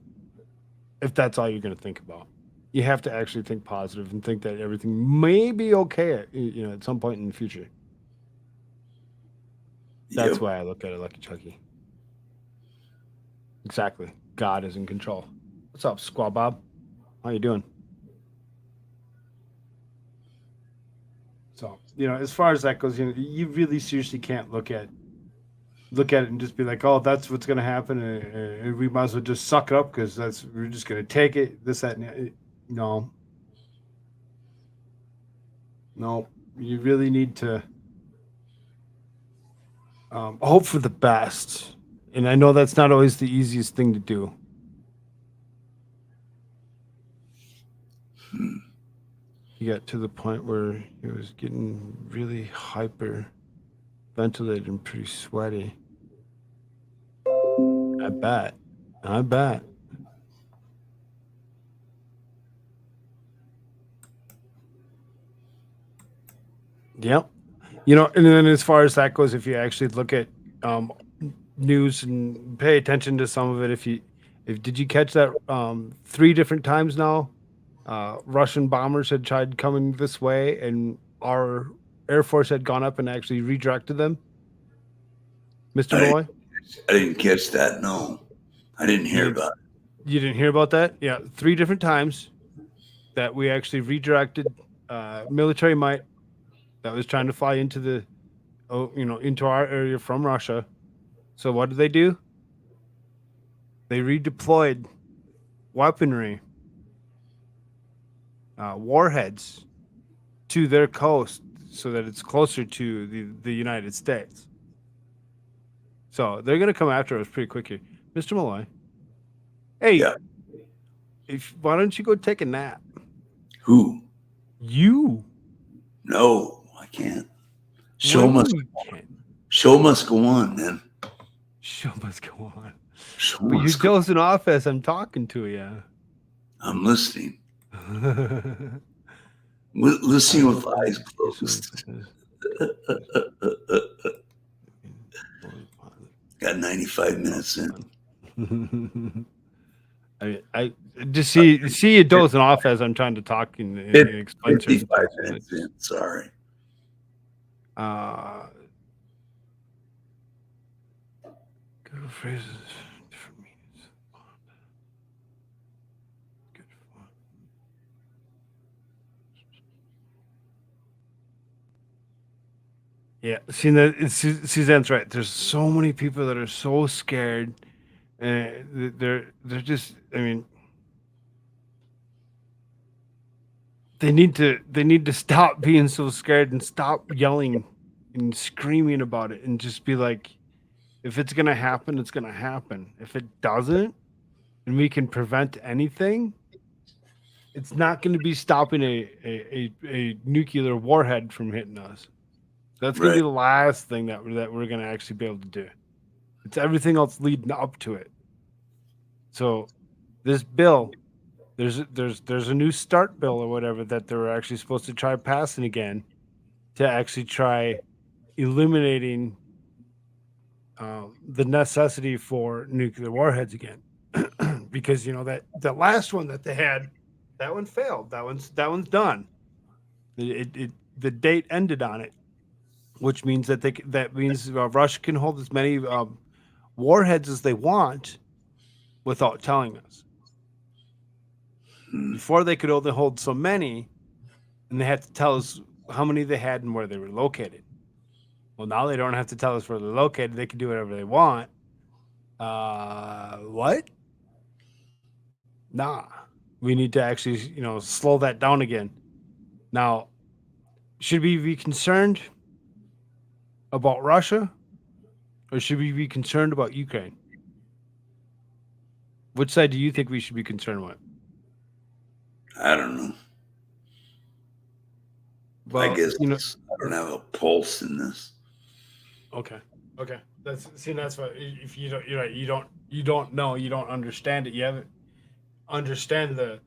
if that's all you're gonna think about. You have to actually think positive and think that everything may be okay at some point in the future. That's why I look at it, Lucky Chucky. Exactly. God is in control. What's up, Squaw Bob? How you doing? So, as far as that goes, you really seriously can't look at it and just be like, oh, that's what's going to happen, and we might as well just suck it up because we're just going to take it, this, that, and no. You really need to hope for the best, and I know that's not always the easiest thing to do. He got to the point where he was getting really hyper ventilated and pretty sweaty. I bet. Yep. And then as far as that goes, if you actually look at news and pay attention to some of it, did you catch that 3 different times now? Russian bombers had tried coming this way, and our Air Force had gone up and actually redirected them, Mr. I- Malloy? I didn't catch that. No, I didn't hear about it. You didn't hear about that? Yeah, 3 different times that we actually redirected military might that was trying to fly into the, into our area from Russia. So what did they do? They redeployed weaponry, warheads to their coast so that it's closer to the United States. So they're going to come after us pretty quick here. Mr. Malloy, hey, Yeah. why don't you go take a nap? Who? You. No, I can't. Show Why must you can't? show must go on, man. Show must go on. Show But you're must go. dozing off as I'm talking to you. I'm listening. Listening with eyes closed. Got 95 minutes in. I just see you dozing off as I'm trying to talk and explain certain 55 things. minutes in. Sorry. Good phrases, different meanings. Good fun. Yeah, Suzanne's right. There's so many people that are so scared, and they're just. I mean, they need to stop being so scared and stop yelling and screaming about it, and just be like, if it's gonna happen, it's gonna happen. If it doesn't, and we can prevent anything, it's not going to be stopping a nuclear warhead from hitting us. That's going to be Right. the last thing that we're going to actually be able to do. It's everything else leading up to it. So this bill, there's a new START bill or whatever that they're actually supposed to try passing again to actually try eliminating the necessity for nuclear warheads again. Because that the last one that they had, that one failed. That one's done. The date ended on it, which means that means Russia can hold as many warheads as they want without telling us. Before they could only hold so many, and they had to tell us how many they had and where they were located. Well, now they don't have to tell us where they're located. They can do whatever they want. What? Nah, we need to actually, slow that down again. Now, should we be concerned about Russia, or should we be concerned about Ukraine? Which side do you think we should be concerned with? I don't know. Well, I guess I don't have a pulse in this. Okay. That's what, if you don't, you're right. You don't know. You don't understand it. You haven't understand the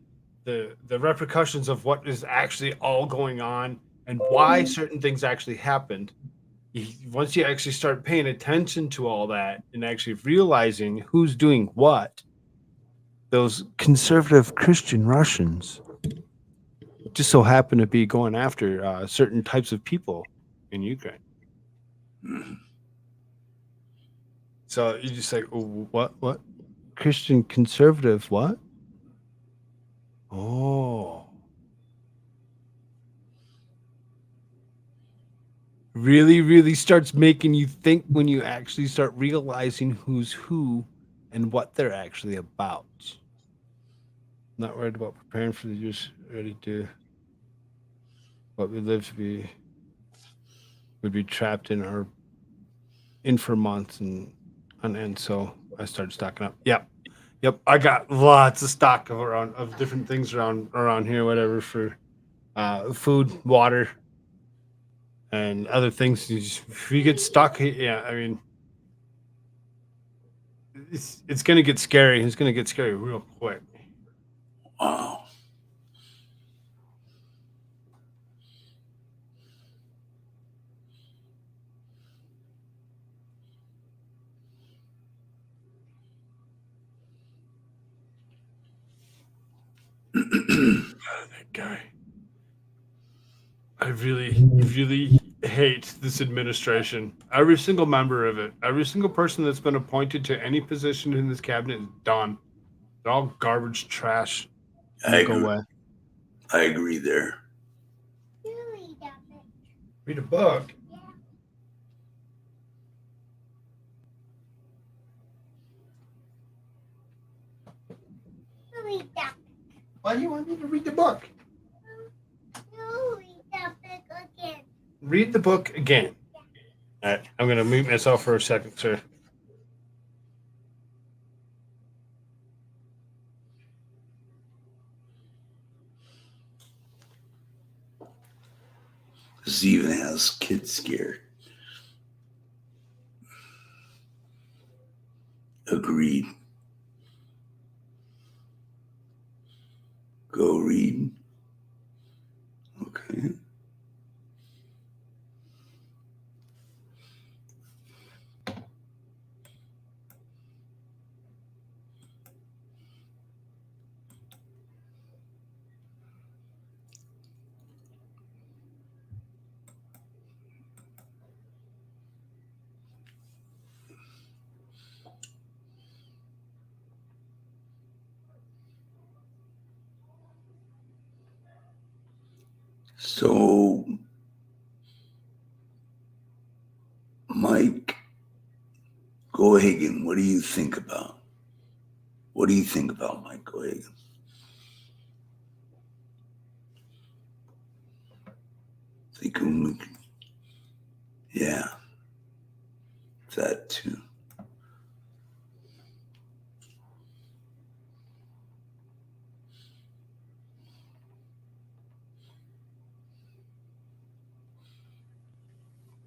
repercussions of what is actually all going on and why certain things actually happened. Once you actually start paying attention to all that and actually realizing who's doing what, those conservative Christian Russians just so happen to be going after certain types of people in Ukraine. Mhm. So you just like, oh, what? Christian conservative, what? Oh. Really, really starts making you think when you actually start realizing who's who and what they're actually about. Not worried about preparing for the years, ready to what we live to be, would be trapped in for months and so I started stocking up. Yep. I got lots of stock of different things around here, whatever, for food, water, and other things. If you get stuck, yeah, I mean, it's gonna get scary. It's gonna get scary real quick. Wow. That guy. I really hate this administration. Every single member of it, every single person that's been appointed to any position in this cabinet is done. They're all garbage trash. I Go agree. away. I agree there. Really, that big. Read a book. Really, that Why do you want me to read the book? really, that big again. Read the book again. All right, I'm going to mute myself for a second, sir. This even has kids scared. Agreed. Go read. Okay. So, Mike Gohagan, what do you think about? What do you think about Mike Gohagan? Think we can, yeah, that too.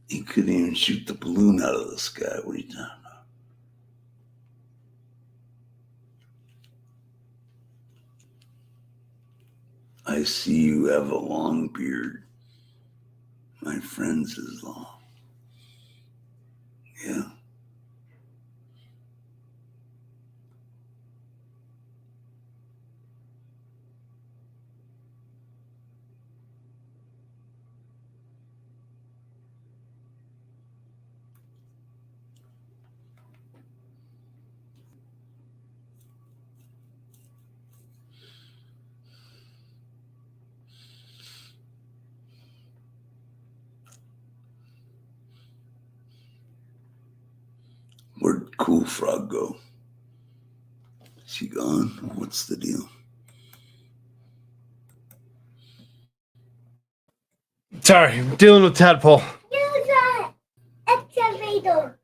He couldn't even shoot the balloon out of the sky. What are you talking about? I see you have a long beard. My friend's is long. Yeah. Where'd Cool Frog go? Is he gone? What's the deal? Sorry, I'm dealing with Tadpole. Use an excavator.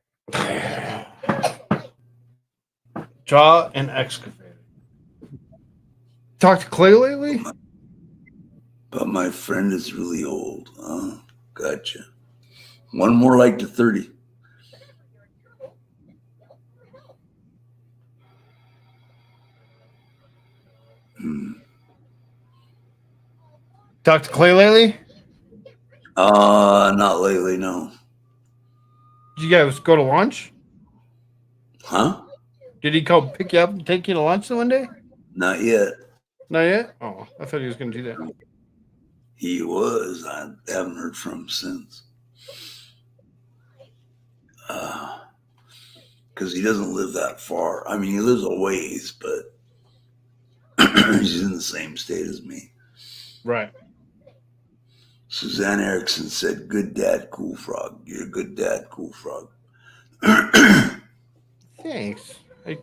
Draw an excavator. Talked to Clay lately? But my friend is really old. Gotcha. One more like to 30. Talked to Clay lately? Not lately, no. Did you guys go to lunch? Huh? Did he come pick you up and take you to lunch one day? Not yet. Not yet? Oh, I thought he was going to do that. He was. I haven't heard from him since. Because he doesn't live that far. I mean, he lives a ways, but he's in the same state as me. Right. Suzanne Erickson said, "Good dad, Cool Frog. You're a good dad, Cool Frog." Thanks. I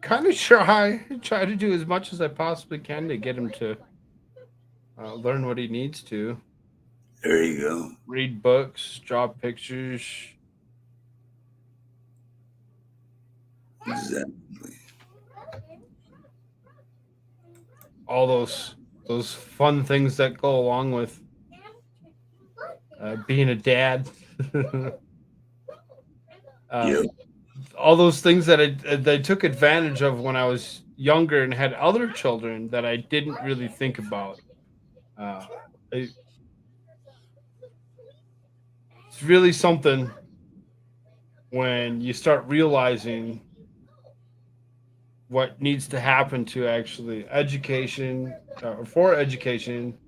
kind of try to do as much as I possibly can to get him to learn what he needs to. There you go. Read books, draw pictures. Exactly. All those fun things that go along with being a dad. Yep. All those things that I took advantage of when I was younger and had other children that I didn't really think about. It's really something when you start realizing what needs to happen to actually education, for education,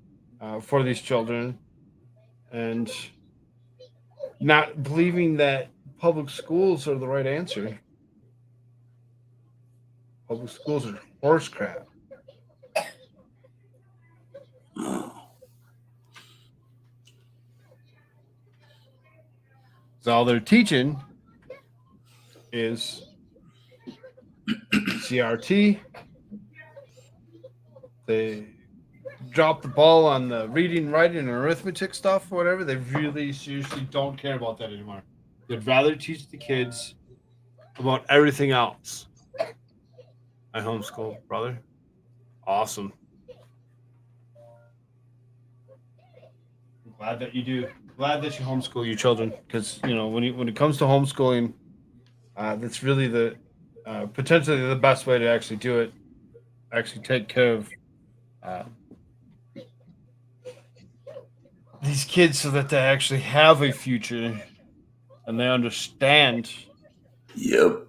for these children, and not believing that public schools are the right answer. Public schools are horse crap. Oh. So all they're teaching is CRT. They drop the ball on the reading, writing, and arithmetic stuff, or whatever. They really seriously don't care about that anymore. They'd rather teach the kids about everything else. I homeschool, brother. Awesome. I'm glad that you do. Glad that you homeschool your children, because when it comes to homeschooling, that's really the potentially the best way to actually do it. Actually, take care of these kids so that they actually have a future and they understand Yep.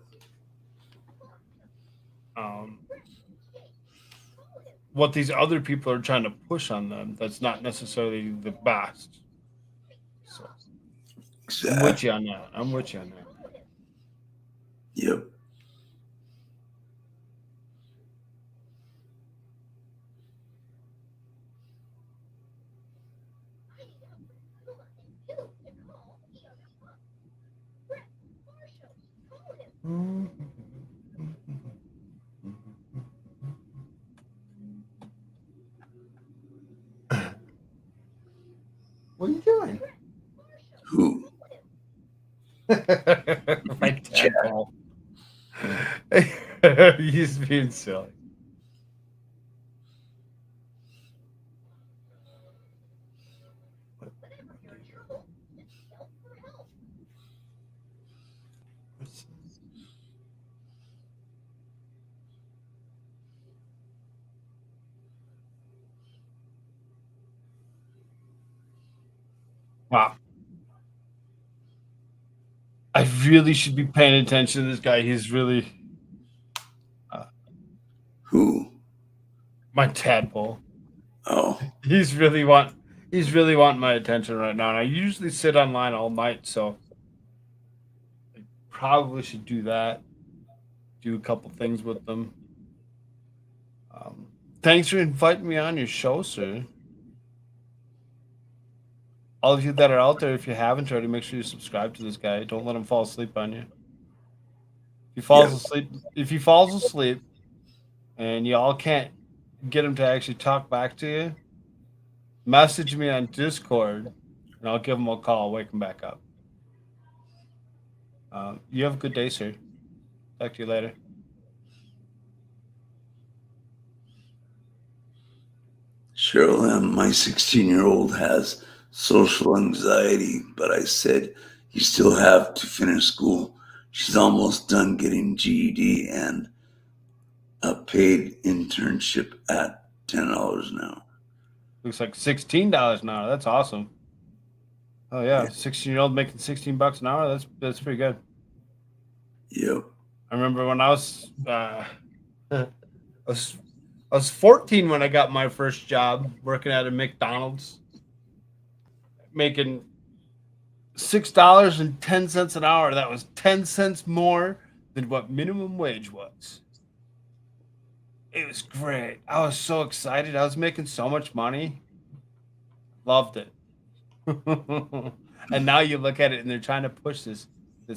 what these other people are trying to push on them. That's not necessarily the best. So I'm with you on that. I'm with you on that. Yep. What are you doing? Who? My tadpole. He's being silly. Wow. I really should be paying attention to this guy. He's really Who? my tadpole. Oh. He's really wanting my attention right now. And I usually sit online all night, so I probably should do that. Do a couple things with them. Thanks for inviting me on your show, sir. All of you that are out there, if you haven't already, make sure you subscribe to this guy. Don't let him fall asleep on you. If he falls asleep, and y'all can't get him to actually talk back to you, message me on Discord, and I'll give him a call, wake him back up. You have a good day, sir. Talk to you later. Cheryl M., my 16-year-old has social anxiety, but I said you still have to finish school. She's almost done getting GED and a paid internship at $10 an hour. Looks like $16 an hour. That's awesome. Oh yeah, 16-year-old making $16 an hour. That's pretty good. Yep. I remember when I was I was 14 when I got my first job working at a McDonald's, making $6.10 an hour. That was 10 cents more than what minimum wage was. It was great. I was so excited. I was making so much money. Loved it. And now you look at it and they're trying to push this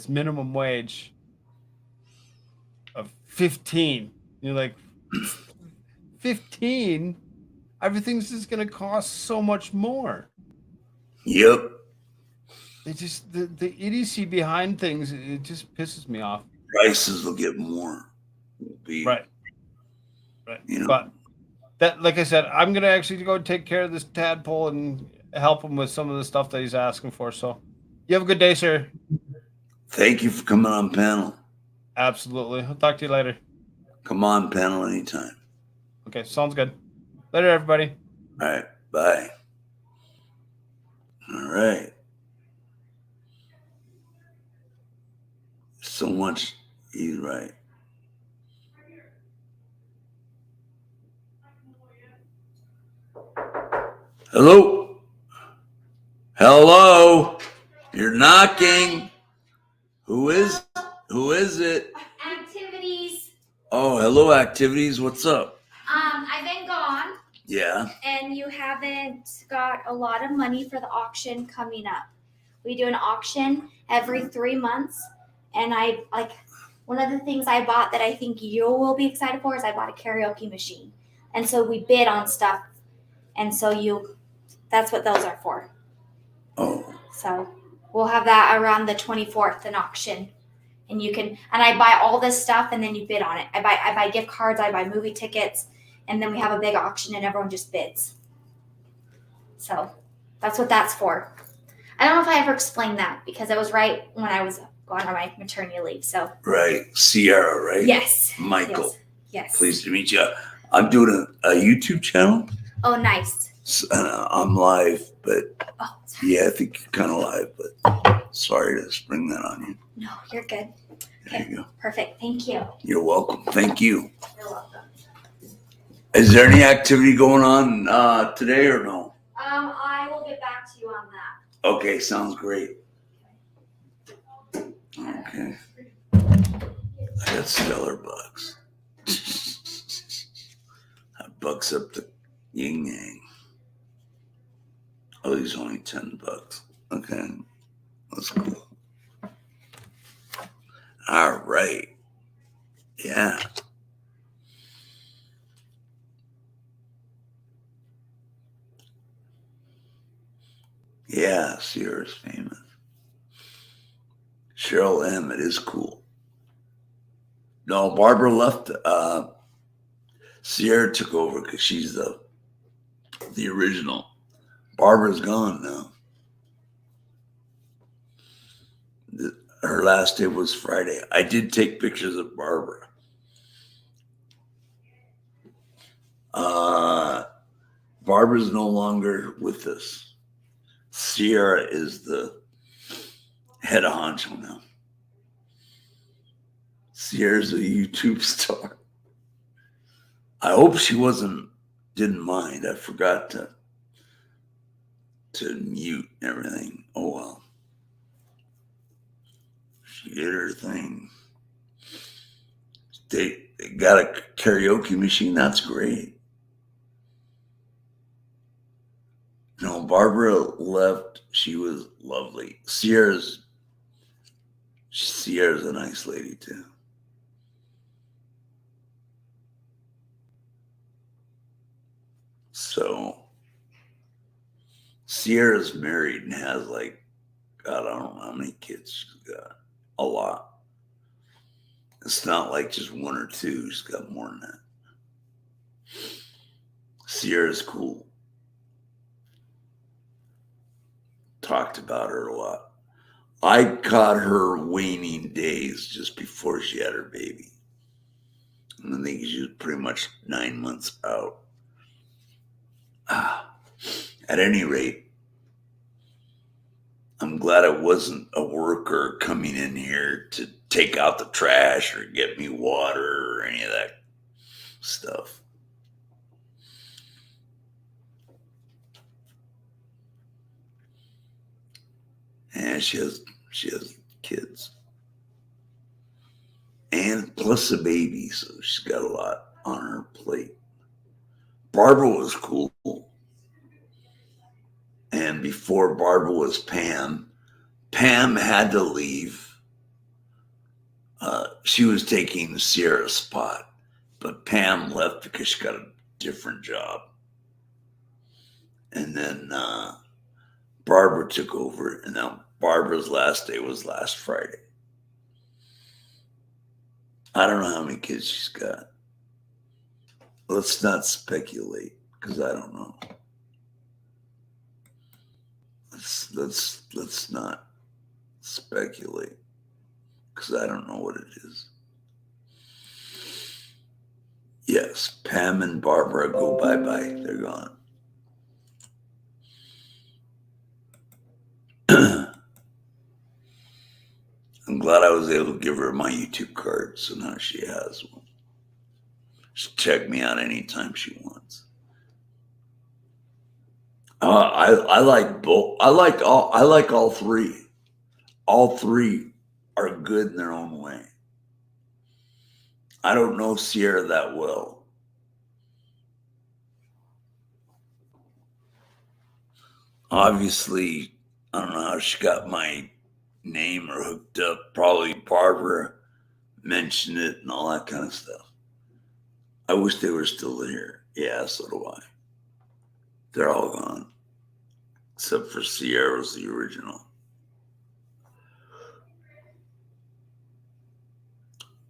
minimum wage of 15. You're like, 15? Everything's just going to cost so much more. Yep. It just the idiocy behind things, it just pisses me off. Prices will get more. Right. But that, like I said, I'm gonna actually go take care of this tadpole and help him with some of the stuff that he's asking for. So you have a good day, sir. Thank you for coming on panel. Absolutely. I'll talk to you later. Come on panel anytime. Okay, sounds good. Later, everybody. All right. Bye. All right. So much. He's right. Hello? Hello? You're knocking. Who is it? Activities. Oh, hello, activities. What's up? I've been gone, Yeah. and you haven't got a lot of money for the auction coming up. We do an auction every 3 months, and I like one of the things I bought that I think you will be excited for is I bought a karaoke machine, and so we bid on stuff, and so that's what those are for. Oh. So we'll have that around the 24th, an auction. And you can, and I buy all this stuff and then you bid on it. I buy gift cards, I buy movie tickets, and then we have a big auction and everyone just bids. So that's what that's for. I don't know if I ever explained that because it was right when I was going on my maternity leave. So Right. Sierra, right? yes. Michael. Yes. Pleased to meet you. I'm doing a YouTube channel. Oh, nice. I'm live, but Oh, sorry. yeah, I think you're kind of live, but sorry to spring that on you. No, you're good. There you go. Perfect. Thank you. You're welcome. Thank you. You're welcome. Is there any activity going on today or no? I will get back to you on that. Okay, sounds great. Okay. I got stellar bucks. That bucks up the yin yang. Oh, he's only $10. Okay. That's cool. All right. Yeah. Yeah, Sierra's famous. Cheryl M, it is cool. No, Barbara left. Sierra took over because she's the original. Barbara's gone now. Her last day was Friday. I did take pictures of Barbara. Barbara's no longer with us. Sierra is the head of honcho now. Sierra's a YouTube star. I hope she didn't mind. I forgot to mute everything. Oh well. She did her thing. They got a karaoke machine. That's great. No, Barbara left. She was lovely. Sierra's a nice lady too. So Sierra's married and has like, God, I don't know how many kids she's got. A lot. It's not like just one or two. She's got more than that. Sierra's cool. Talked about her a lot. I caught her waning days just before she had her baby. And I think she was pretty much 9 months out. At any rate, I'm glad it wasn't a worker coming in here to take out the trash or get me water or any of that stuff. And she has kids. And plus a baby, so she's got a lot on her plate. Barbara was cool. And before Barbara was Pam, Pam had to leave. She was taking Sierra's spot, but Pam left because she got a different job. And then Barbara took over, and now Barbara's last day was last Friday. I don't know how many kids she's got. Let's not speculate because I don't know. Let's not speculate because I don't know what it is. Yes, Pam and Barbara go bye-bye. They're gone. I'm glad I was able to give her my YouTube card, so now she has one. She'll check me out anytime she wants. I like both. I like all three. all three are good in their own way. I don't know Sierra that well. Obviously, I don't know how she got my name or hooked up. Probably Barbara mentioned it and all that kind of stuff. I wish they were still here. Yeah, so do I. They're all gone. Except for Sierra's the original.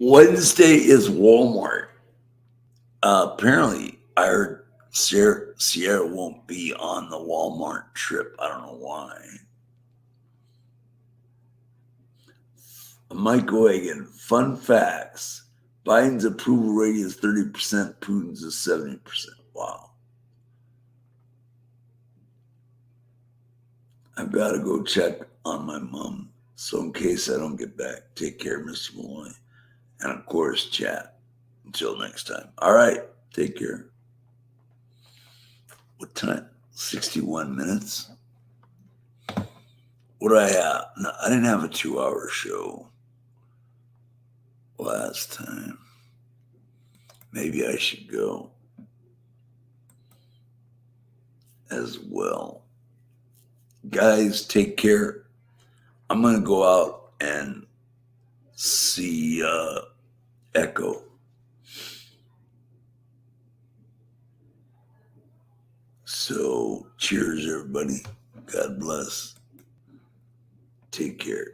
Wednesday is Walmart. Apparently, I heard Sierra won't be on the Walmart trip. I don't know why. Mike Wagon, fun facts. Biden's approval rating is 30%, Putin's is 70%. Wow. I've got to go check on my mom. So in case I don't get back, take care, Mr. Malloy. And of course, chat. Until next time. All right. Take care. What time? 61 minutes. What do I have? No, I didn't have a 2-hour show last time. Maybe I should go as well. Guys, take care. I'm going to go out and see Echo. So, cheers, everybody. God bless. Take care.